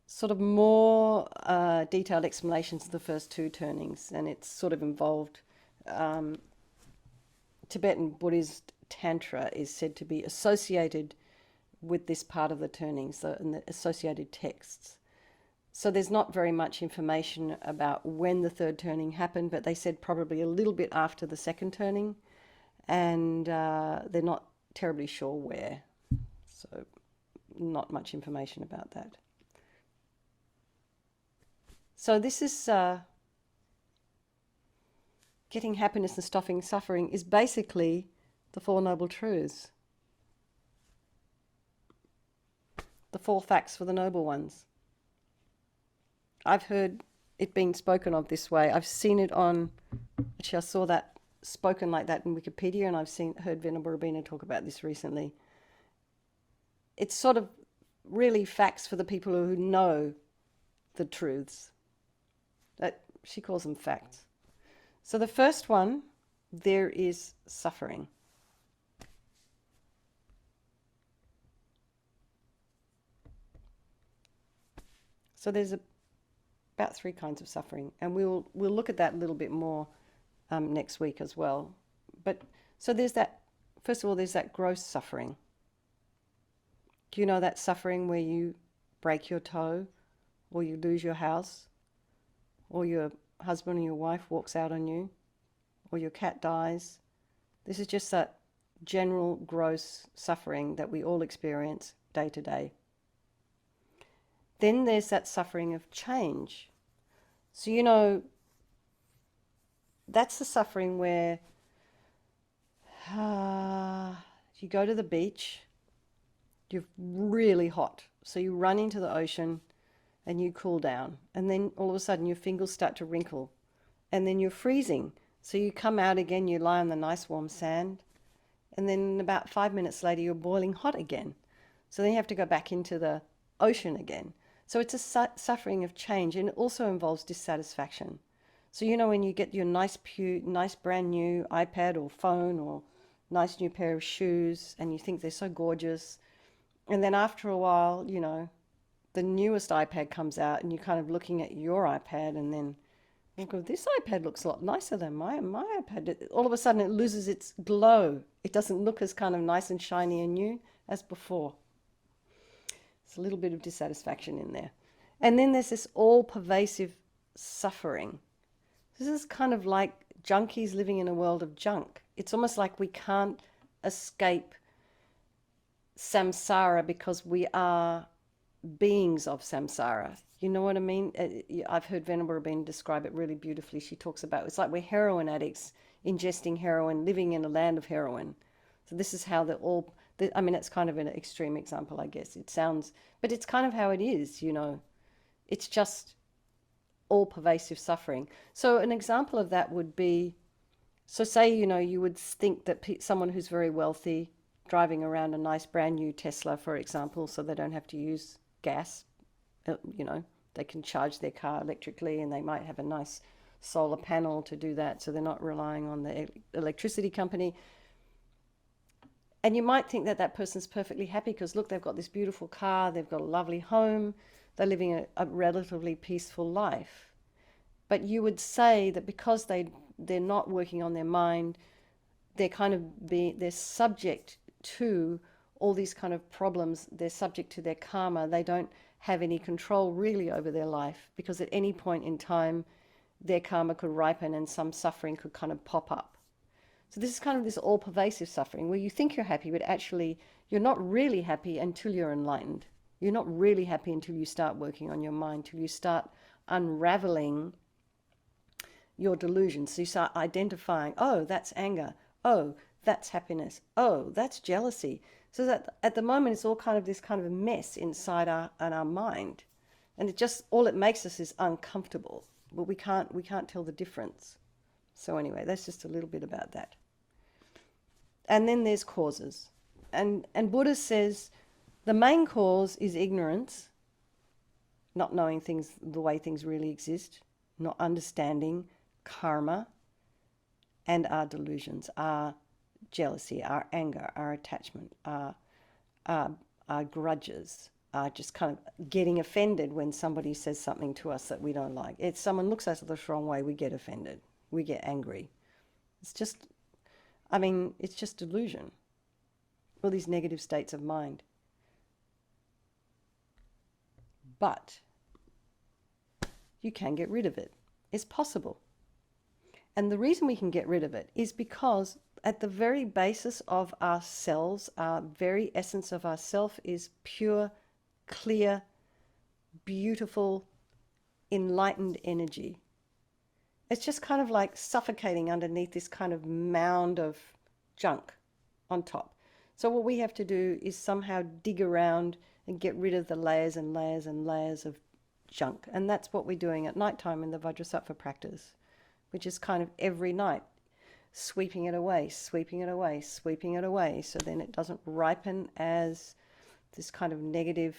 sort of more detailed explanations of the first two turnings, and it's sort of involved... Tibetan Buddhist Tantra is said to be associated with this part of the turnings, and the associated texts. So there's not very much information about when the third turning happened, but they said probably a little bit after the second turning, and they're not terribly sure where. So not much information about that. So this is... Getting happiness and stopping suffering is basically the Four Noble Truths. The 4 facts for the Noble Ones. I've heard it being spoken of this way. I've seen it actually I saw that spoken like that in Wikipedia, and I've heard Venerable Rabina talk about this recently. It's sort of really facts for the people who know the truths. She calls them facts. So the first one, there is suffering. So there's about 3 kinds of suffering, and we'll look at that a little bit more next week as well. But so there's that. First of all, there's that gross suffering. Do you know that suffering where you break your toe, or you lose your house, or your husband or your wife walks out on you, or your cat dies? This is just that general gross suffering that we all experience day to day. Then there's that suffering of change. So, you know, that's the suffering where you go to the beach, you're really hot, so you run into the ocean and you cool down, and then all of a sudden your fingers start to wrinkle, and then you're freezing. So you come out again, you lie on the nice warm sand, and then about 5 minutes later you're boiling hot again. So then you have to go back into the ocean again. So it's a suffering of change, and it also involves dissatisfaction. So you know when you get your nice brand new iPad or phone or nice new pair of shoes, and you think they're so gorgeous, and then after a while, you know, the newest iPad comes out, and you're kind of looking at your iPad, and then you go, this iPad looks a lot nicer than my iPad. All of a sudden, it loses its glow. It doesn't look as kind of nice and shiny and new as before. It's a little bit of dissatisfaction in there. And then there's this all-pervasive suffering. This is kind of like junkies living in a world of junk. It's almost like we can't escape samsara because we are beings of samsara. You know what I mean? I've heard Venerable Rabin describe it really beautifully. She talks about it's like we're heroin addicts ingesting heroin, living in a land of heroin. So this is how I mean, it's kind of an extreme example, I guess. It sounds, but it's kind of how it is, you know. It's just all pervasive suffering. So an example of that would be, so say, you know, you would think that someone who's very wealthy, driving around a nice brand new Tesla, for example, so they don't have to use gas, you know, they can charge their car electrically, and they might have a nice solar panel to do that, so they're not relying on the electricity company. And you might think that that person's perfectly happy because, look, they've got this beautiful car, they've got a lovely home, they're living a relatively peaceful life. But you would say that because they're not working on their mind, they're subject to all these kind of problems, they're subject to their karma, they don't have any control really over their life, because at any point in time their karma could ripen and some suffering could kind of pop up. So this is kind of this all-pervasive suffering where you think you're happy, but actually you're not really happy until you're enlightened. You're not really happy until you start working on your mind, till you start unraveling your delusions. So you start identifying, oh, that's anger. Oh, that's happiness. Oh, that's jealousy. So that at the moment it's all kind of this kind of a mess inside our mind. And it just, all it makes us is uncomfortable. But we can't tell the difference. So anyway, that's just a little bit about that. And then there's causes. And Buddha says the main cause is ignorance, not knowing things the way things really exist, not understanding karma and our delusions, our jealousy, our anger, our attachment, our grudges, just kind of getting offended when somebody says something to us that we don't like. If someone looks at us the wrong way, we get offended, we get angry. It's just, I mean, it's just delusion, all these negative states of mind. But you can get rid of it. It's possible. And the reason we can get rid of it is because at the very basis of ourselves, our very essence of ourself is pure, clear, beautiful, enlightened energy. It's just kind of like suffocating underneath this kind of mound of junk on top. So what we have to do is somehow dig around and get rid of the layers and layers and layers of junk. And that's what we're doing at night time in the Vajrasattva practice, which is kind of every night sweeping it away, sweeping it away, sweeping it away, so then it doesn't ripen as this kind of negative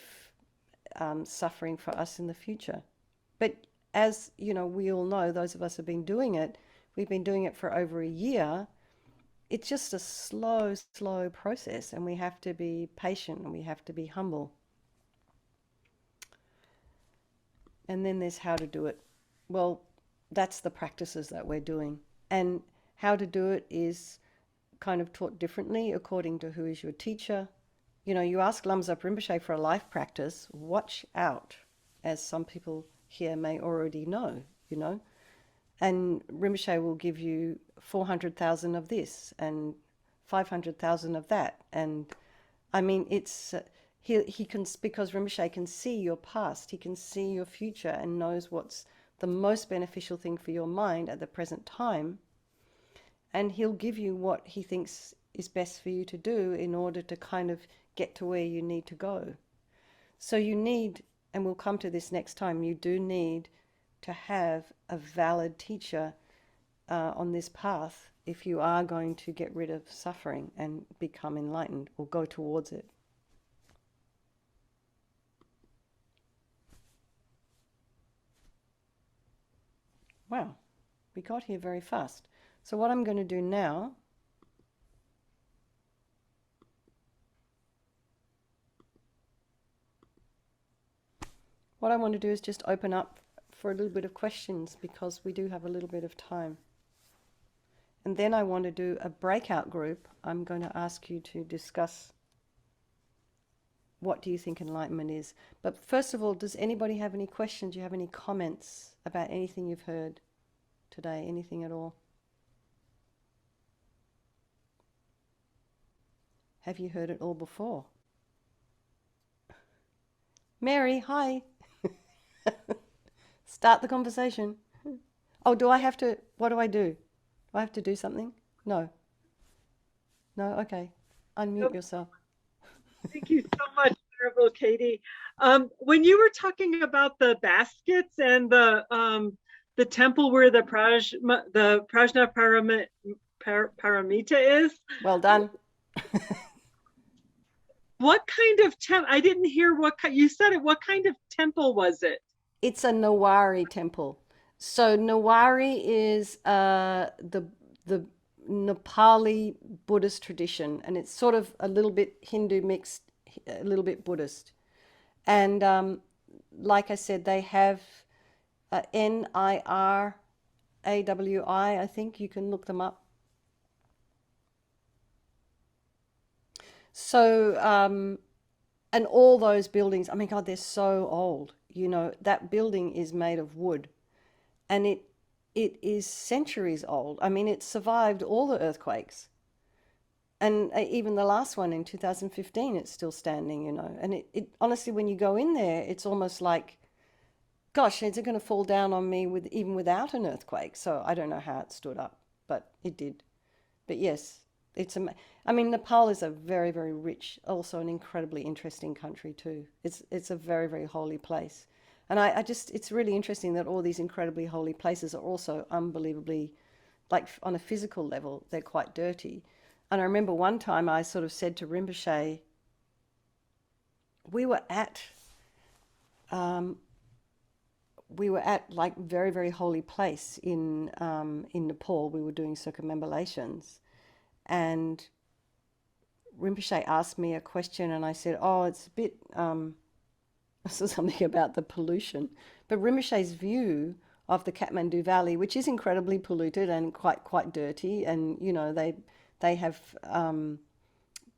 suffering for us in the future. But as you know, we all know, those of us who have been doing it, we've been doing it for over a year. It's just a slow process, and we have to be patient and we have to be humble. And then there's how to do it. Well, that's the practices that we're doing. And how to do it is kind of taught differently according to who is your teacher. You know, you ask Lamzap Rinpoche for a life practice, watch out, as some people here may already know, you know. And Rinpoche will give you 400,000 of this and 500,000 of that. And I mean, he can, because Rinpoche can see your past, he can see your future and knows what's the most beneficial thing for your mind at the present time, and he'll give you what he thinks is best for you to do in order to kind of get to where you need to go. So you need, and we'll come to this next time, you do need to have a valid teacher on this path if you are going to get rid of suffering and become enlightened or go towards it. Wow, we got here very fast. So what I'm going to do now, what I want to do is just open up for a little bit of questions, because we do have a little bit of time. And then I want to do a breakout group. I'm going to ask you to discuss what do you think enlightenment is. But first of all, does anybody have any questions? Do you have any comments about anything you've heard today? Anything at all? Have you heard it all before? Mary, hi. Start the conversation. Oh, do I have to, what do I do? Do I have to do something? No. No? Okay. Unmute yourself. Thank you so much, Venerable Katy. When you were talking about the baskets and the temple where the Prajna Paramita is. Well done. What kind of temple? I didn't hear what you said it. What kind of temple was it? It's a Nawari temple. So Nawari is the Nepali Buddhist tradition, and it's sort of a little bit Hindu mixed, a little bit Buddhist. And like I said, they have Nirawi, I think. You can look them up. So, and all those buildings, I mean, God, they're so old. You know, that building is made of wood, and it is centuries old. I mean, it survived all the earthquakes. And even the last one in 2015, it's still standing, you know. And it honestly, when you go in there, it's almost like, gosh, is it going to fall down on me with even without an earthquake? So I don't know how it stood up, but it did. But yes, I mean, Nepal is a very, very rich, also an incredibly interesting country too. It's a very, very holy place. And I just, it's really interesting that all these incredibly holy places are also unbelievably, like on a physical level, they're quite dirty. And I remember one time I sort of said to Rinpoche, we were at like very, very holy place in Nepal. We were doing circumambulations, and Rinpoche asked me a question, and I said, "Oh, it's a bit." So something about the pollution, but Rinpoche's view of the Kathmandu Valley, which is incredibly polluted and quite dirty, and you know they have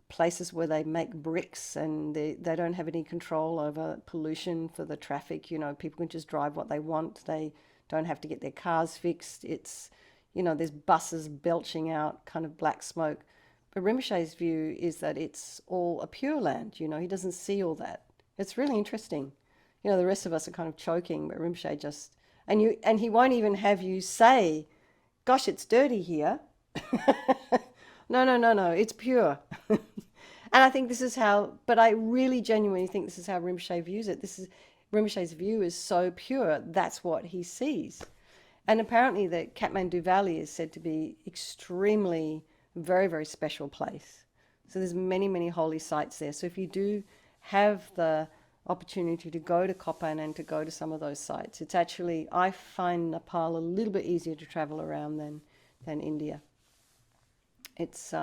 places where they make bricks, and they don't have any control over pollution for the traffic. You know, people can just drive what they want. They don't have to get their cars fixed. It's, you know, there's buses belching out kind of black smoke. But Rinpoche's view is that it's all a pure land. You know, he doesn't see all that. It's really interesting. You know, the rest of us are kind of choking, but Rinpoche just, and he won't even have you say, "Gosh, it's dirty here." No, it's pure. And I think this is how, but I really genuinely think this is how Rinpoche views it. This is, Rinpoche's view is so pure, that's what he sees. And apparently the Kathmandu Valley is said to be extremely, very, very special place. So there's many, many holy sites there. So if you do have the opportunity to go to Kopan and to go to some of those sites, it's actually, I find Nepal a little bit easier to travel around than India. It's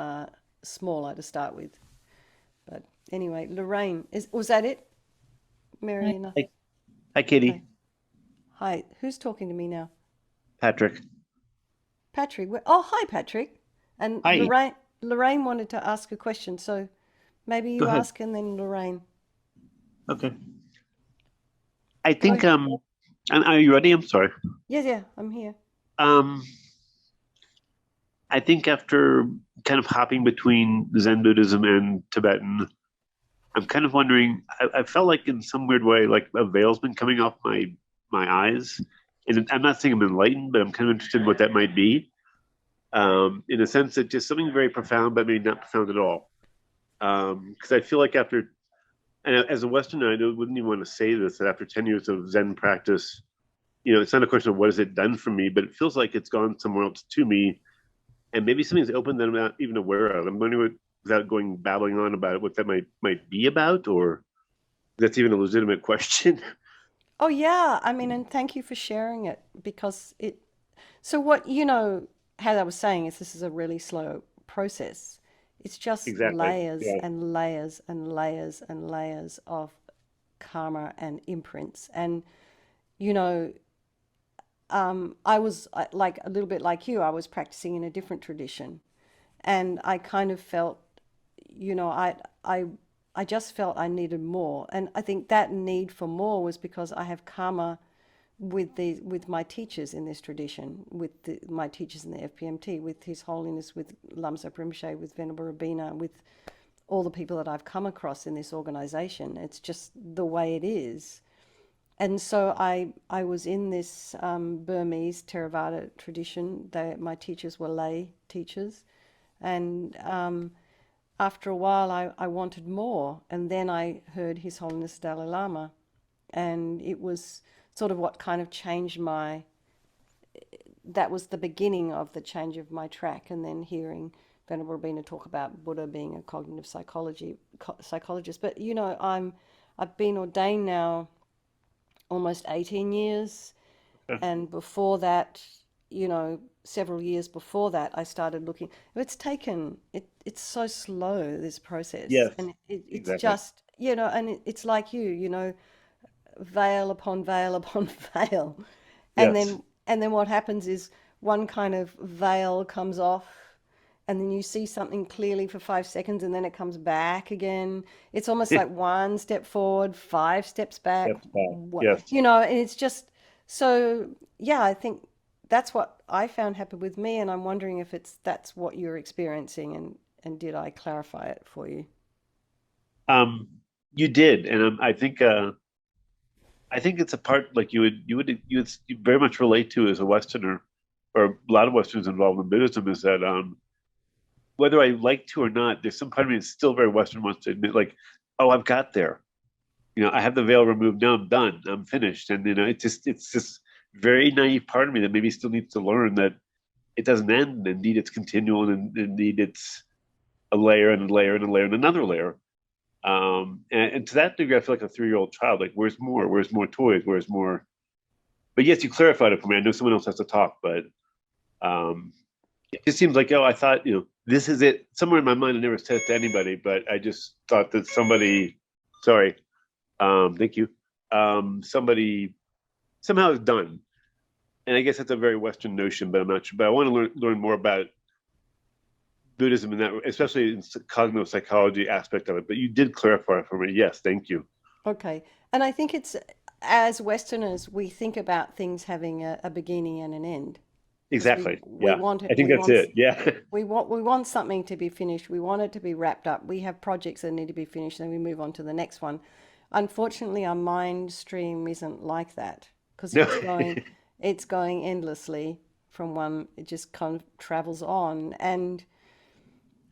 smaller to start with. But anyway, Lorraine, was that it? Mary? Hi, Katy. Okay. Hi, who's talking to me now? Patrick. Patrick. Oh, hi, Patrick. And Hi. Lorraine wanted to ask a question, so maybe you Go ahead. ask and then Lorraine. Okay. I think are you ready? I'm sorry. Yeah, I'm here. I think after kind of hopping between Zen Buddhism and Tibetan, I'm kind of wondering. I felt like in some weird way, like a veil's been coming off my eyes, and I'm not saying I'm enlightened, but I'm kind of interested in what that might be. In a sense that just something very profound, but maybe not profound at all. Because I feel like after, and as a Westerner, I wouldn't even want to say this, that after 10 years of Zen practice, it's not a question of what has it done for me, but it feels like it's gone somewhere else to me, and maybe something's open that I'm not even aware of. I'm wondering, without going babbling on about it, what that might be about, or that's even a legitimate question. Oh yeah, I mean, and thank you for sharing it because it. So what how I was saying is this is a really slow process. It's just Exactly. layers Yeah. and layers and layers and layers of karma and imprints. And you know, I was like a little bit like you. I was practicing in a different tradition, and I kind of felt, you know, I I just felt I needed more, and I think that need for more was because I have karma with my teachers in this tradition, with my teachers in the FPMT, with His Holiness, with Lamsa Rinpoche, with Venerable Rabina, with all the people that I've come across in this organization. It's just the way it is. And so I was in this Burmese Theravada tradition. My teachers were lay teachers. And after a while, I wanted more. And then I heard His Holiness Dalai Lama. And it was sort of what kind of changed that was the beginning of the change of my track. And then hearing Venerable Rabina talk about Buddha being a cognitive psychologist. But, I've been ordained now almost 18 years. And before that, several years before that, I started looking. It's so slow, this process. Yes. And it's Exactly. just, and it's like veil upon veil upon veil. And Yes. then what happens is one kind of veil comes off and then you see something clearly for 5 seconds and then it comes back again. It's almost like one step forward, 5 steps back, That's bad. Yes. and it's just so, yeah, I think that's what I found happened with me. And I'm wondering if that's what you're experiencing, and did I clarify it for you? Um, you did, and I think it's a part like you very much relate to as a Westerner, or a lot of Westerners involved in Buddhism, is that whether I like to or not, there's some part of me that's still very Western wants to admit, like, oh, I've got there. I have the veil removed. Now I'm done. I'm finished. And it's this very naive part of me that maybe still needs to learn that it doesn't end. Indeed, it's continual, and indeed, it's a layer and a layer and a layer and another layer. And to that degree, I feel like a 3-year-old child. Like, where's more? Where's more toys? Where's more? But yes, you clarified it for me. I know someone else has to talk, but it just seems like, oh, I thought, this is it. Somewhere in my mind, I never said it to anybody, but I just thought that somebody, sorry, thank you, somebody somehow is done. And I guess that's a very Western notion, but I'm not sure. But I want to learn more about Buddhism in that, especially in the cognitive psychology aspect of it. But you did clarify it for me. Yes, thank you. Okay. And I think it's, as Westerners, we think about things having a beginning and an end because we Exactly. we Yeah. want it I think that's it. Yeah. we want something to be finished. We want it to be wrapped up. We have projects that need to be finished, and we move on to the next one. Unfortunately, our mind stream isn't like that because No. it's going endlessly from one. It just kind of travels on, and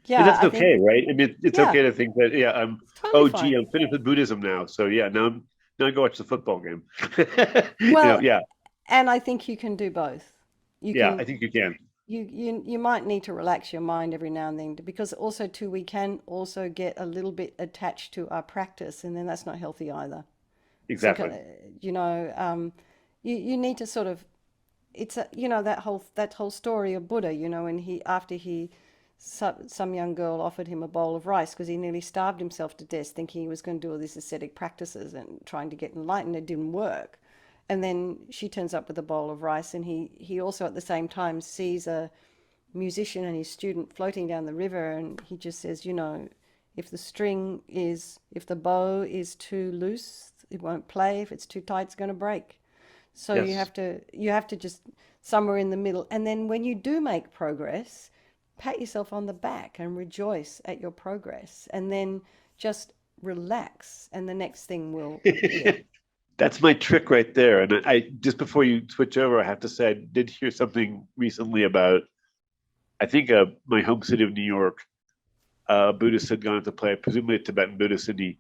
And yeah, that's I think, okay, right? I mean, it's yeah, okay to think that, yeah, it's totally oh, gee, fine. I'm finished with Buddhism now. So yeah, now I go watch the football game. Well, Yeah, and I think you can do both. You yeah, can I think you can. you might need to relax your mind every now and then, because also too we can also get a little bit attached to our practice, and then that's not healthy either. So Exactly. you need to sort of, it's that whole story of Buddha, and he after he some young girl offered him a bowl of rice because he nearly starved himself to death thinking he was going to do all these ascetic practices and trying to get enlightened. It didn't work. And then she turns up with a bowl of rice, and he also at the same time sees a musician and his student floating down the river, and he just says, if the bow is too loose, it won't play. If it's too tight, it's going to break. So Yes. you have to just somewhere in the middle. And then when you do make progress, pat yourself on the back and rejoice at your progress. And then just relax, and the next thing will appear. That's my trick right there. And I just before you switch over, I have to say I did hear something recently about, I think my home city of New York, a Buddhist had gone out to play, presumably a Tibetan Buddhist, and he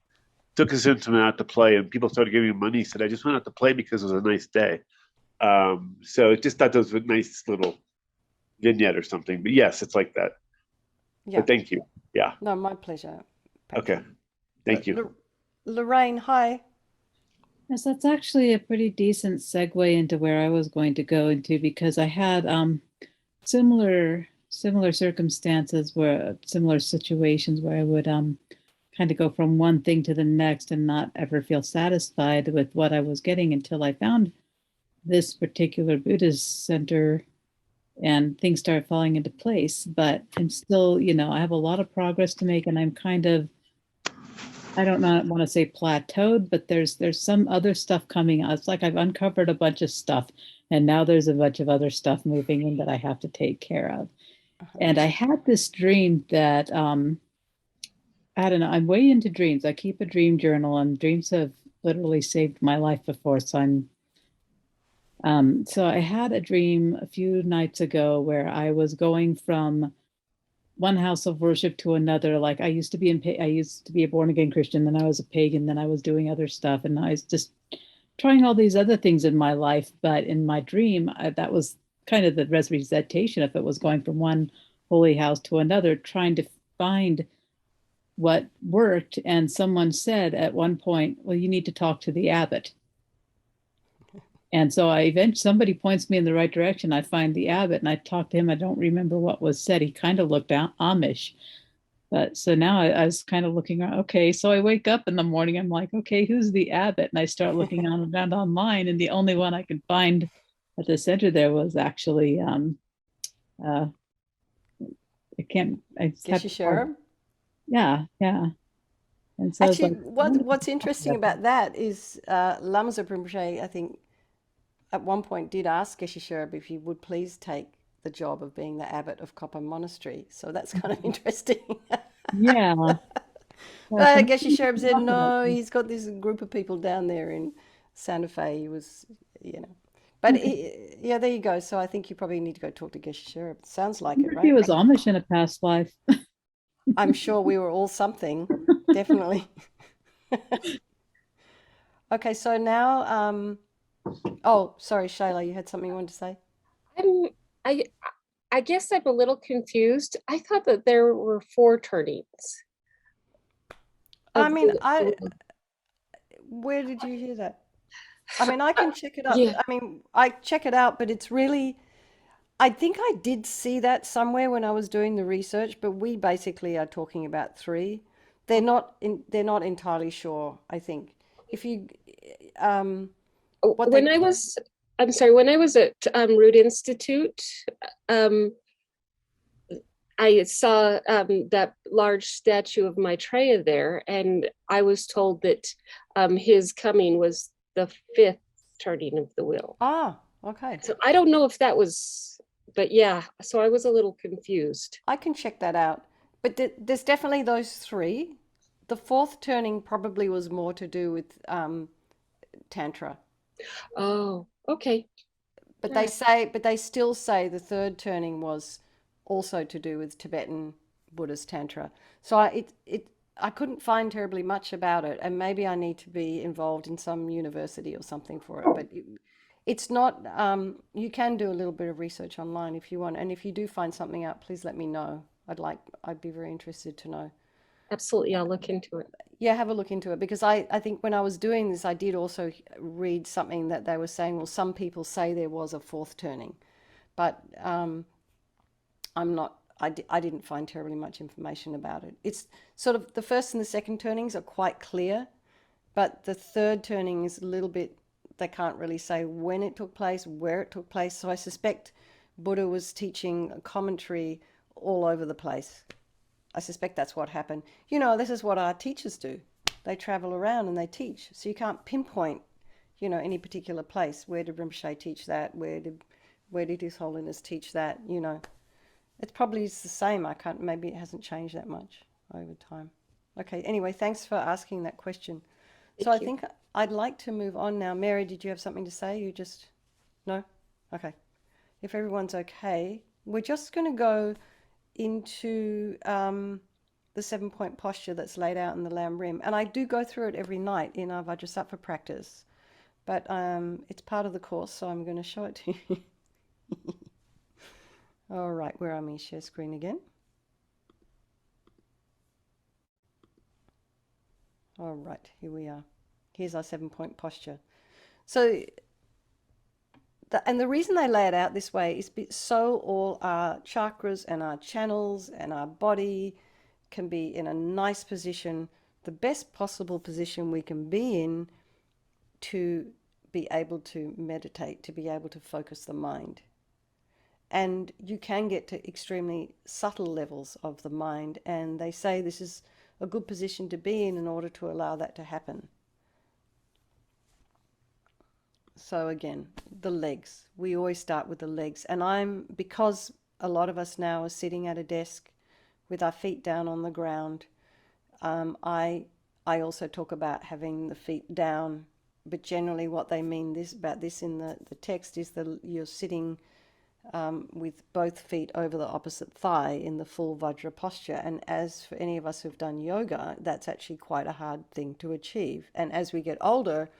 took his instrument out to play, and people started giving him money. He said, "I just went out to play because it was a nice day." So just thought that was a nice little vignette or something. But yes, it's like that. Yeah. But thank you. Yeah. No, my pleasure, Okay. Patrick. Thank you. Lorraine, hi. Yes, that's actually a pretty decent segue into where I was going to go into, because I had similar circumstances, where similar situations where I would kind of go from one thing to the next and not ever feel satisfied with what I was getting until I found this particular Buddhist center and things started falling into place. But I'm still, I have a lot of progress to make, and I'm kind of, I don't want to say plateaued, but there's some other stuff coming out. It's like I've uncovered a bunch of stuff, and now there's a bunch of other stuff moving in that I have to take care of. And I had this dream that I don't know, I'm way into dreams. I keep a dream journal, and dreams have literally saved my life before. So I had a dream a few nights ago where I was going from one house of worship to another. Like I used to be a born again Christian, then I was a pagan, then I was doing other stuff, and I was just trying all these other things in my life. But in my dream, that was kind of the representation of it, was going from one holy house to another, trying to find what worked. And someone said at one point, "Well, you need to talk to the abbot." And so somebody points me in the right direction. I find the abbot and I talk to him. I don't remember what was said. He kind of looked Amish. But so now I was kind of looking around. Okay, so I wake up in the morning. I'm like, okay, who's the abbot? And I start looking around online, and the only one I could find at the center there was actually Geshe-sherab? Yeah. And so Actually, like, what's interesting about that is Lama Rinpoche, I think, at one point did ask Geshe-sherab if he would please take the job of being the abbot of Katy Monastery. So that's kind of interesting. yeah. But Geshe-sherab said no, he's got this group of people down there in Santa Fe. He was, But yeah, there you go. So I think you probably need to go talk to Geshe-sherab. Sounds like it, right? He was Amish in a past life. I'm sure we were all something, definitely. Okay, so now, oh, sorry, Shayla, you had something you wanted to say? I I guess I'm a little confused. I thought that there were 4 turnings. I mean, where did you hear that? I mean, I can check it up. Yeah. I mean, I check it out, but it's really, I think I did see that somewhere when I was doing the research, but we basically are talking about 3. They're not entirely sure, I think. If you, When I was at Root Institute, I saw that large statue of Maitreya there, and I was told that his coming was the 5th turning of the wheel. Ah, okay. So I don't know if that was, but yeah, so I was a little confused. I can check that out. But there's definitely those 3. The 4th turning probably was more to do with Tantra. Oh, okay. But Right. they still say the 3rd turning was also to do with Tibetan Buddhist Tantra. So I couldn't find terribly much about it, and maybe I need to be involved in some university or something for it. But it's not. You can do a little bit of research online if you want, and if you do find something out, please let me know. I'd be very interested to know. Absolutely, I'll look into it. Yeah, have a look into it, because I think when I was doing this, I did also read something that they were saying, well, some people say there was a 4th turning, but I'm not, I didn't find terribly much information about it. It's sort of the 1st and the 2nd turnings are quite clear, but the 3rd turning is a little bit, they can't really say when it took place, where it took place. So I suspect Buddha was teaching a commentary all over the place. I suspect that's what happened. This is what our teachers do. They travel around and they teach. So you can't pinpoint, any particular place. Where did Rinpoche teach that? Where did His Holiness teach that? It's probably the same. Maybe it hasn't changed that much over time. Okay, anyway, thanks for asking that question. So Thank I you. think I'd like to move on now. Mary, did you have something to say? You just, no? Okay. If everyone's okay, we're just going to go into the 7-point posture that's laid out in the lamrim. And I do go through it every night in our Vajrasattva practice, but it's part of the course, so I'm going to show it to you. All right, where am I? Share screen again. All right, here we are. Here's our 7-point posture. So, and the reason they lay it out this way is so all our chakras and our channels and our body can be in a nice position, the best possible position we can be in to be able to meditate, to be able to focus the mind. And you can get to extremely subtle levels of the mind, and they say this is a good position to be in order to allow that to happen. So again, the legs. We always start with the legs. And because a lot of us now are sitting at a desk with our feet down on the ground, I also talk about having the feet down, but generally what they mean about this in the text is that you're sitting with both feet over the opposite thigh in the full Vajra posture. And as for any of us who've done yoga, that's actually quite a hard thing to achieve. And as we get older,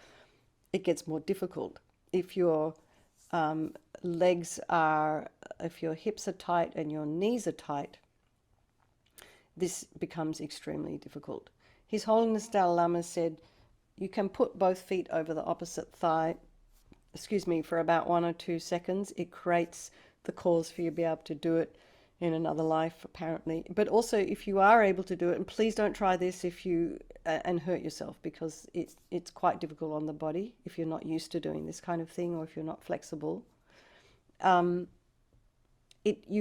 it gets more difficult. If your if your hips are tight and your knees are tight, this becomes extremely difficult. His Holiness Dalai Lama said, you can put both feet over the opposite thigh, for about 1 or 2 seconds. It creates the cause for you to be able to do it in another life, apparently. But also, if you are able to do it, and please don't try this and hurt yourself, because it's quite difficult on the body if you're not used to doing this kind of thing, or if you're not flexible. You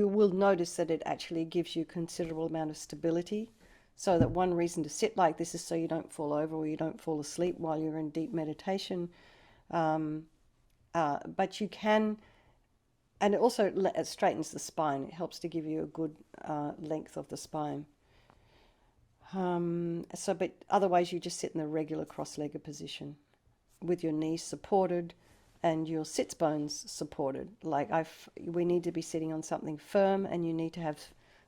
will notice that it actually gives you a considerable amount of stability. So that one reason to sit like this is so you don't fall over or you don't fall asleep while you're in deep meditation. But you can, and it also straightens the spine. It helps to give you a good length of the spine. But otherwise you just sit in the regular cross-legged position with your knees supported and your sits bones supported. We need to be sitting on something firm, and you need to have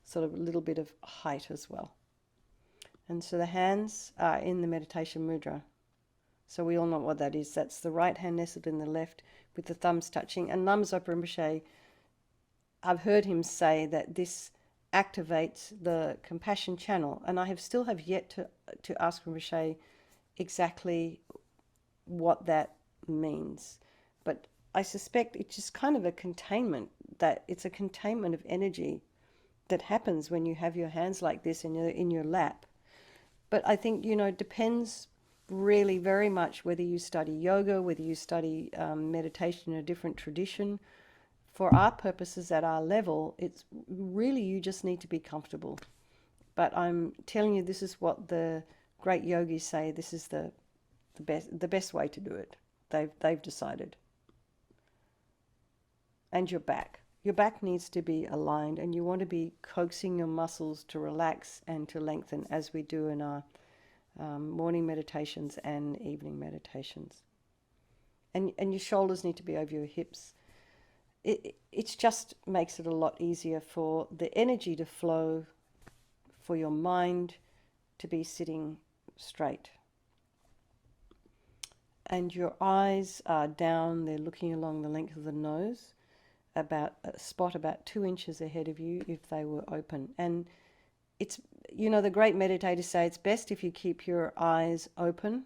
sort of a little bit of height as well. And so the hands are in the meditation mudra. So we all know what that is. That's the right hand nestled in the left with the thumbs touching. And Lama Zopa Rinpoche, I've heard him say that this activates the compassion channel. And I still have yet to ask Rinpoche exactly what that means. But I suspect it's just kind of a containment, that it's a containment of energy that happens when you have your hands like this and you're in your lap. But I think, it depends really very much whether you study yoga, whether you study meditation in a different tradition. For our purposes at our level, it's really, you just need to be comfortable. But I'm telling you, this is what the great yogis say. This is the best way to do it. They've decided. And your back. Your back needs to be aligned, and you want to be coaxing your muscles to relax and to lengthen, as we do in our morning meditations and evening meditations. And your shoulders need to be over your hips. It just makes it a lot easier for the energy to flow, for your mind to be sitting straight. And your eyes are down, they're looking along the length of the nose, about a spot about 2 inches ahead of you if they were open. And it's, the great meditators say it's best if you keep your eyes open.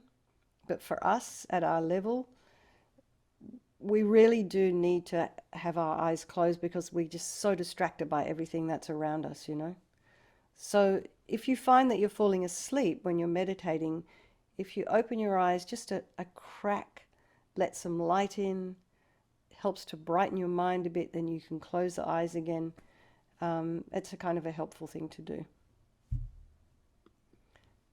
But for us at our level, we really do need to have our eyes closed, because we're just so distracted by everything that's around us, So if you find that you're falling asleep when you're meditating, if you open your eyes just a crack, let some light in, helps to brighten your mind a bit, then you can close the eyes again. It's a kind of a helpful thing to do.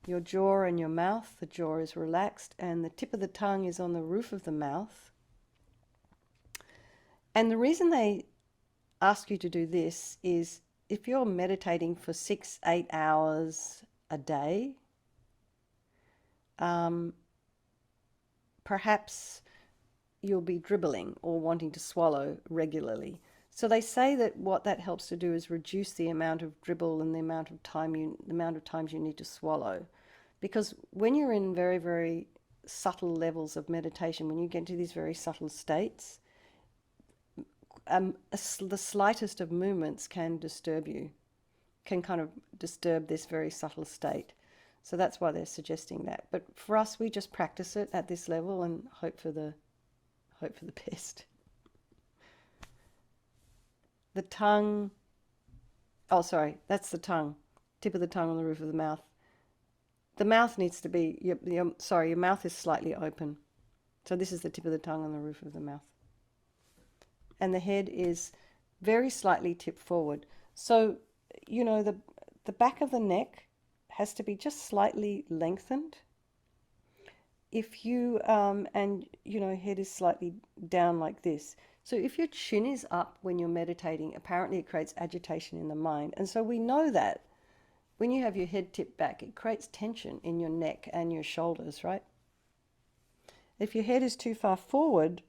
Your jaw and your mouth, the jaw is relaxed and the tip of the tongue is on the roof of the mouth. And the reason they ask you to do this is if you're meditating for 6-8 hours a day, perhaps you'll be dribbling or wanting to swallow regularly. So they say that what that helps to do is reduce the amount of dribble and the amount of times you need to swallow. Because when you're in very, very subtle levels of meditation, when you get to these very subtle states, the slightest of movements can disturb you, can kind of disturb this very subtle state. So that's why they're suggesting that. But for us, we just practice it at this level and hope for the best. The tongue, oh, sorry, that's the tongue. Tip of the tongue on the roof of the mouth. The mouth needs to be, your mouth is slightly open. So this is the tip of the tongue on the roof of the mouth. And the head is very slightly tipped forward. So, the back of the neck has to be just slightly lengthened. If you, head is slightly down like this. So if your chin is up when you're meditating, apparently it creates agitation in the mind. And so we know that when you have your head tipped back, it creates tension in your neck and your shoulders, right? If your head is too far forward,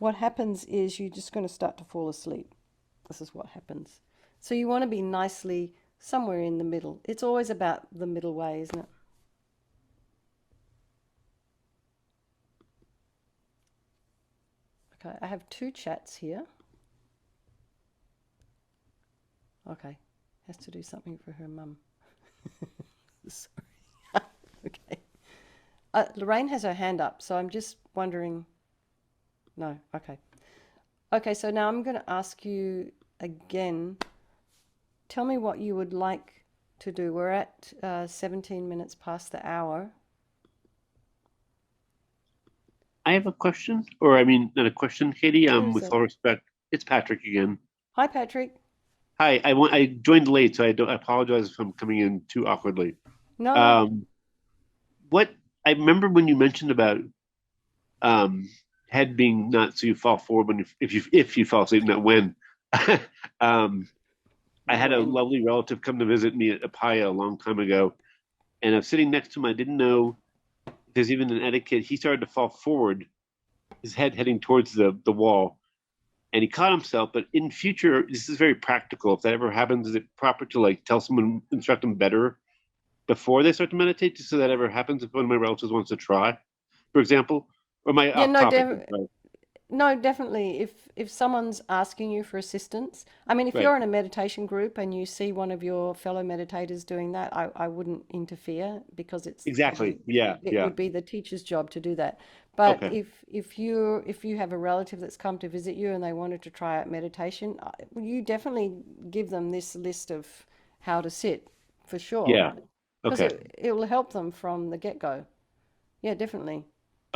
what happens is you're just going to start to fall asleep. This is what happens. So you want to be nicely somewhere in the middle. It's always about the middle way, isn't it? Okay, I have 2 chats here. Okay, has to do something for her mum. Sorry. Okay. Lorraine has her hand up, so I'm just wondering. No, okay. Okay, so now I'm going to ask you again. Tell me what you would like to do. We're at 17 minutes past the hour. I have a question, or I mean, not a question, Katy. With all respect, it's Patrick again. Hi, Patrick. Hi. I joined late, so I apologize if I'm coming in too awkwardly. No. What I remember when you mentioned about head being not so you fall forward when if you fall asleep, not when. I had a lovely relative come to visit me at Apaya a long time ago, and I was sitting next to him. I didn't know there's even an etiquette. He started to fall forward, his head heading towards the wall, and he caught himself. But in future, this is very practical. If that ever happens, is it proper to tell someone, instruct them better before they start to meditate, just so that ever happens if one of my relatives wants to try, for example? Or am I off topic? No, definitely. If someone's asking you for assistance, I mean, if you're in a meditation group and you see one of your fellow meditators doing that, I wouldn't interfere because it's exactly it would be the teacher's job to do that. But if you have a relative that's come to visit you and they wanted to try out meditation, you definitely give them this list of how to sit for sure. Yeah. Because it will help them from the get-go. Yeah, definitely.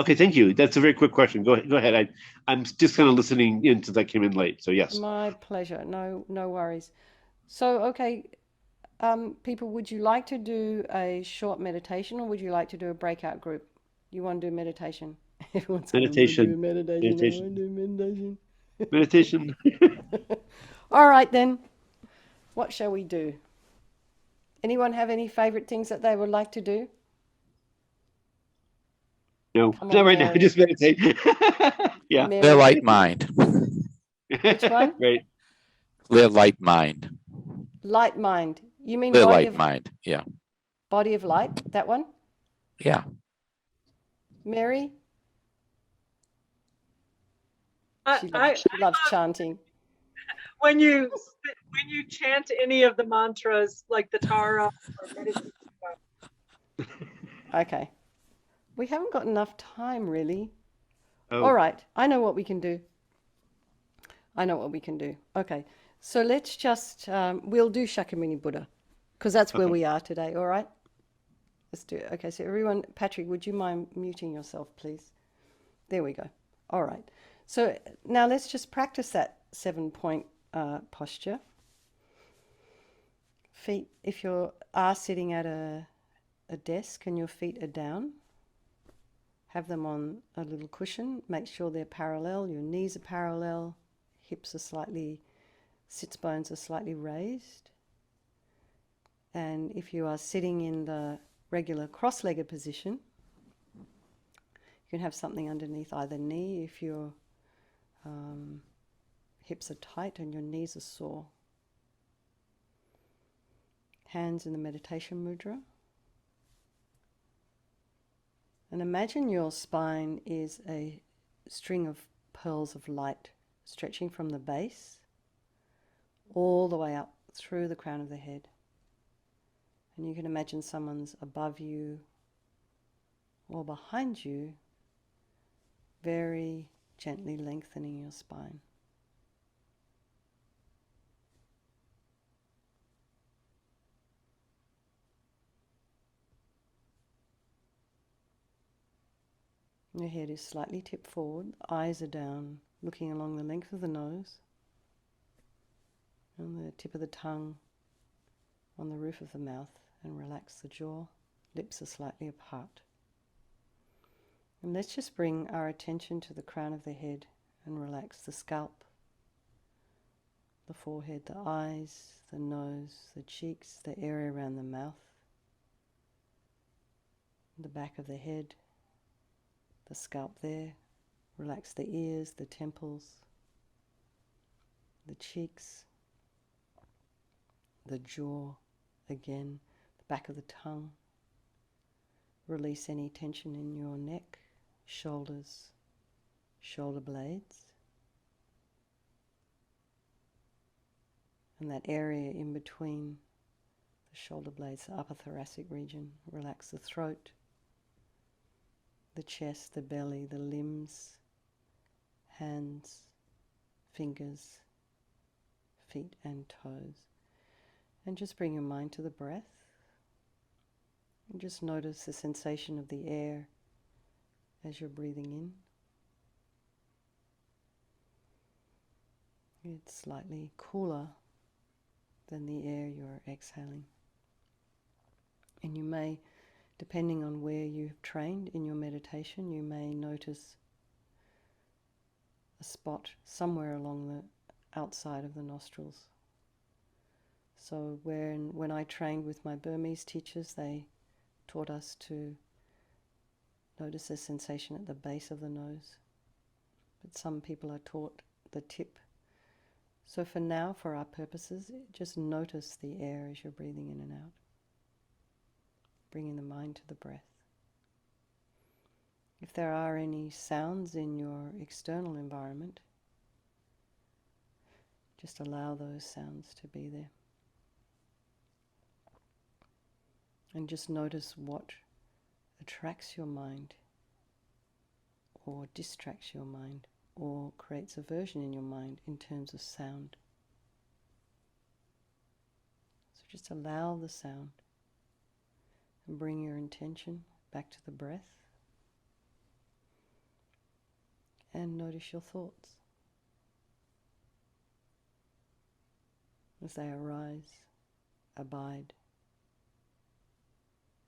Okay, thank you. That's a very quick question. Go ahead. I'm just kind of listening in since I came in late. So yes. My pleasure. No worries. So, okay, people, would you like to do a short meditation or would you like to do a breakout group? You want to do meditation? Everyone's meditation. Going to do meditation. I want to do meditation. Meditation. All right then. What shall we do? Anyone have any favorite things that they would like to do? No, not right now. Just meditate. Yeah. Clear light mind. Which one? Right. Clear light mind. Light mind. You mean Clear light mind. Yeah. Body of light? That one? Yeah. Mary? She loves chanting. When you chant any of the mantras like the Tara or meditation. Okay. We haven't got enough time, really. Oh. All right. I know what we can do. Okay. So let's just, we'll do Shakyamuni Buddha because that's where we are today. All right. Let's do it. Okay. So everyone, Patrick, would you mind muting yourself, please? There we go. All right. So now let's just practice that 7-point posture. Feet, if you are sitting at a desk and your feet are down, have them on a little cushion. Make sure they're parallel. Your knees are parallel. Hips are slightly, sits bones are slightly raised. And if you are sitting in the regular cross-legged position, You can have something underneath either knee if your hips are tight and your knees are sore. Hands in the meditation mudra. And imagine your spine is a string of pearls of light stretching from the base all the way up through the crown of the head. And you can imagine someone's above you or behind you, very gently lengthening your spine. Your head is slightly tipped forward, eyes are down, looking along the length of the nose, and the tip of the tongue on the roof of the mouth, and relax the jaw. Lips are slightly apart. And let's just bring our attention to the crown of the head and relax the scalp, the forehead, the eyes, the nose, the cheeks, the area around the mouth, the back of the head, the scalp there. Relax the ears, the temples, the cheeks, the jaw, again, the back of the tongue. Release any tension in your neck, shoulders, shoulder blades, and that area in between the shoulder blades, the upper thoracic region. Relax the throat, the chest, the belly, the limbs, hands, fingers, feet and toes. And just bring your mind to the breath. And just notice the sensation of the air as you're breathing in. It's slightly cooler than the air you're exhaling. And you may, depending on where you've trained in your meditation, you may notice a spot somewhere along the outside of the nostrils. So when I trained with my Burmese teachers, they taught us to notice a sensation at the base of the nose. But some people are taught the tip. So for now, for our purposes, just notice the air as you're breathing in and out. Bringing the mind to the breath. If there are any sounds in your external environment, just allow those sounds to be there. And just notice what attracts your mind or distracts your mind or creates aversion in your mind in terms of sound. So just allow the sound and bring your intention back to the breath and notice your thoughts as they arise, abide,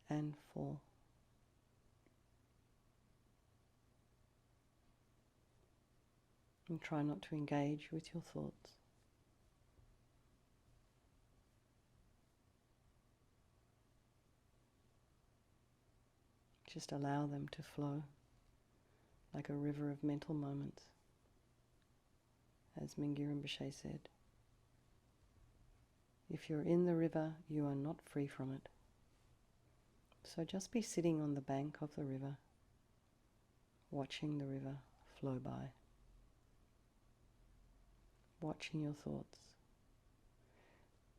and fall. And try not to engage with your thoughts. Just allow them to flow like a river of mental moments, as Mingyur Rinpoche said. If you're in the river, you are not free from it. So just be sitting on the bank of the river, watching the river flow by, watching your thoughts.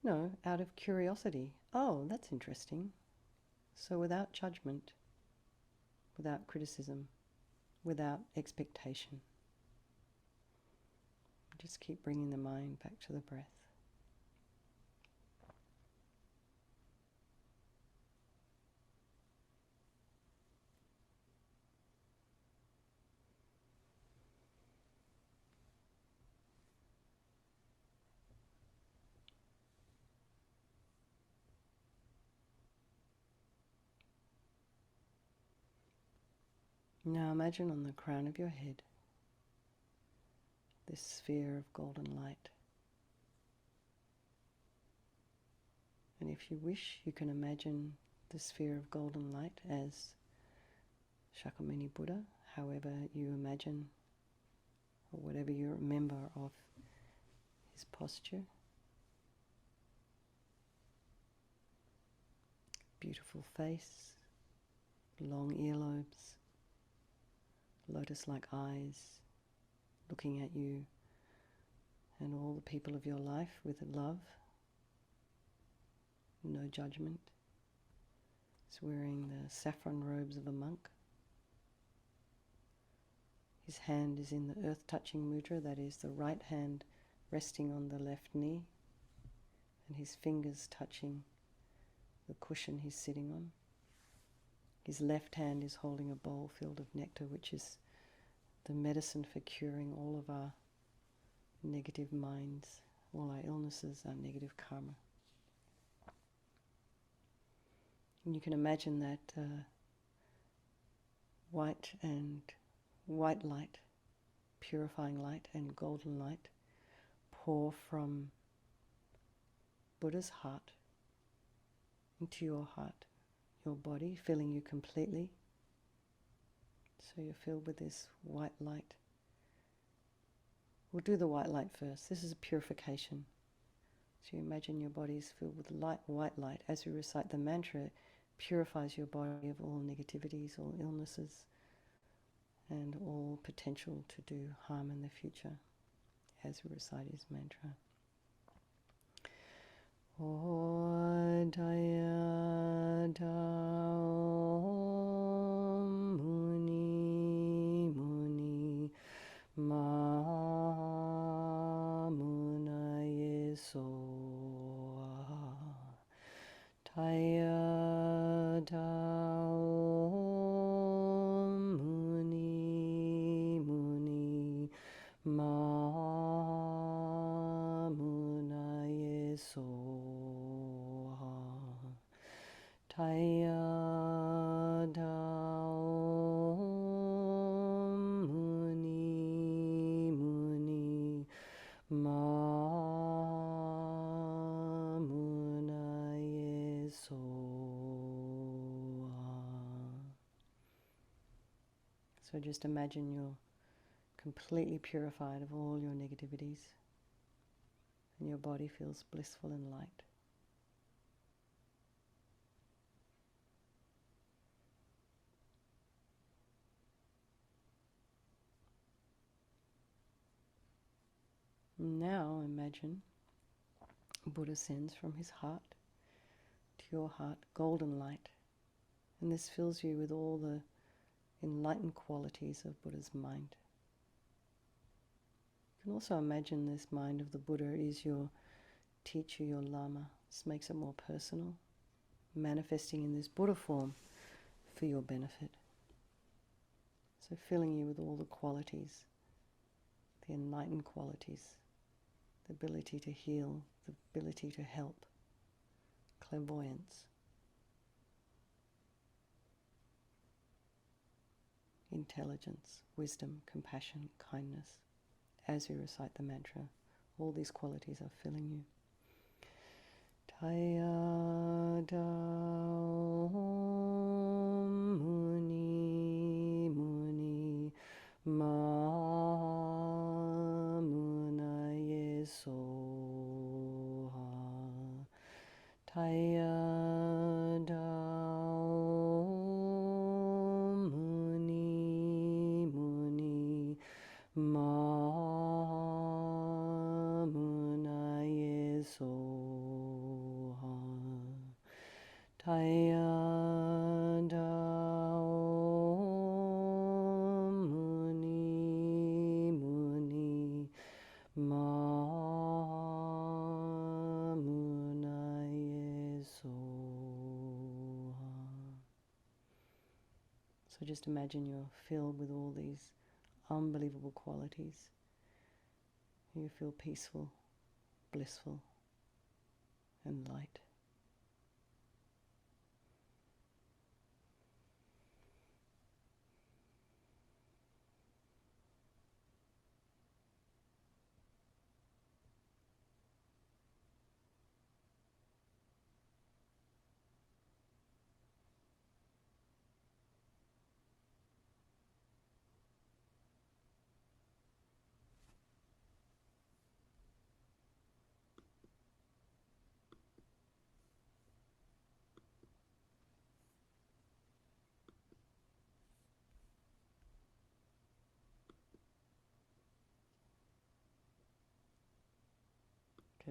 No, out of curiosity. Oh, that's interesting. So without judgment, without criticism, without expectation, just keep bringing the mind back to the breath. Now imagine on the crown of your head this sphere of golden light. And if you wish, you can imagine the sphere of golden light as Shakyamuni Buddha however you imagine or whatever you remember of his posture. Beautiful face, long earlobes, lotus-like eyes, looking at you and all the people of your life with love, no judgment. He's wearing the saffron robes of a monk. His hand is in the earth-touching mudra, that is the right hand resting on the left knee, and his fingers touching the cushion he's sitting on. His left hand is holding a bowl filled of nectar, which is the medicine for curing all of our negative minds, all our illnesses, our negative karma. And you can imagine that white light, purifying light and golden light pour from Buddha's heart into your heart, your body, filling you completely. So you're filled with this white light. We'll do the white light first. This is a purification. So you imagine your body is filled with light, white light. As we recite the mantra, it purifies your body of all negativities, all illnesses, and all potential to do harm in the future as we recite his mantra. Odaya Dao Muni Muni Ma Munaye Soha Taya Dao Muni Muni Ma Munaye Soha Taya Dao Muni Muni Ma Munaye Soha. So just imagine you're completely purified of all your negativities and your body feels blissful and light. Now imagine Buddha sends from his heart to your heart golden light, and this fills you with all the enlightened qualities of Buddha's mind. You can also imagine this mind of the Buddha is your teacher, your Lama. This makes it more personal, manifesting in this Buddha form for your benefit. So filling you with all the qualities, the enlightened qualities, the ability to heal, the ability to help, clairvoyance, intelligence, wisdom, compassion, kindness. As we recite the mantra, all these qualities are filling you. Taya Dao Muni Muni Ma Munaye Soha Taya Dao Muni Muni Ma Munaye Soha Taya Dao Muni Muni Ma Munaye Soha. So just imagine you're filled with all these unbelievable qualities. You feel peaceful, blissful, and light.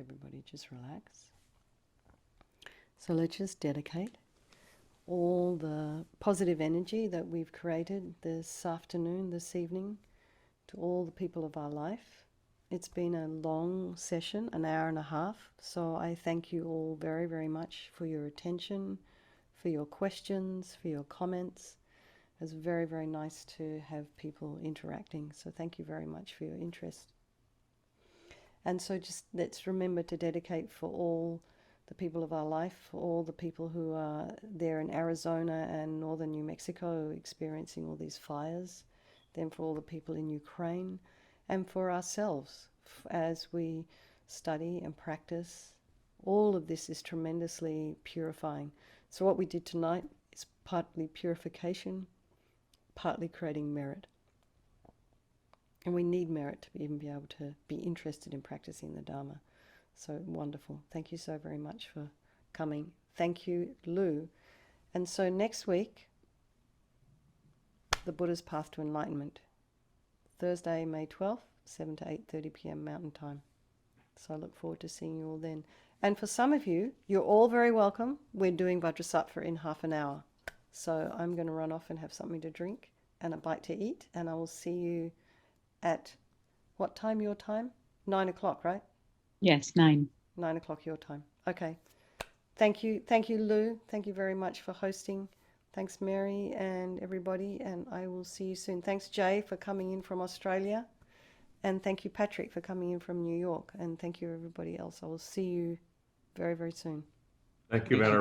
everybody just relax. So let's just dedicate all the positive energy that we've created this afternoon, this evening, to all the people of our life. It's been a long session, an hour and a half, so I thank you all very, very much for your attention, for your questions, for your comments. It's very, very nice to have people interacting, so thank you very much for your interest. And so just let's remember to dedicate for all the people of our life, for all the people who are there in Arizona and northern New Mexico experiencing all these fires, then for all the people in Ukraine, and for ourselves as we study and practice. All of this is tremendously purifying. So what we did tonight is partly purification, partly creating merit. And we need merit to even be able to be interested in practicing the Dharma. So wonderful. Thank you so very much for coming. Thank you, Lou. And so next week, the Buddha's Path to Enlightenment. Thursday, May 12th, 7 to 8:30 p.m. Mountain Time. So I look forward to seeing you all then. And for some of you, you're all very welcome. We're doing Vajrasattva in half an hour. So I'm going to run off and have something to drink and a bite to eat. And I will see you at what time your time? 9 o'clock, right? Yes, 9. 9 o'clock your time. Okay. Thank you. Thank you, Lou. Thank you very much for hosting. Thanks, Mary and everybody. And I will see you soon. Thanks, Jay, for coming in from Australia. And thank you, Patrick, for coming in from New York. And thank you, everybody else. I will see you very, very soon. Thank you, Vanna.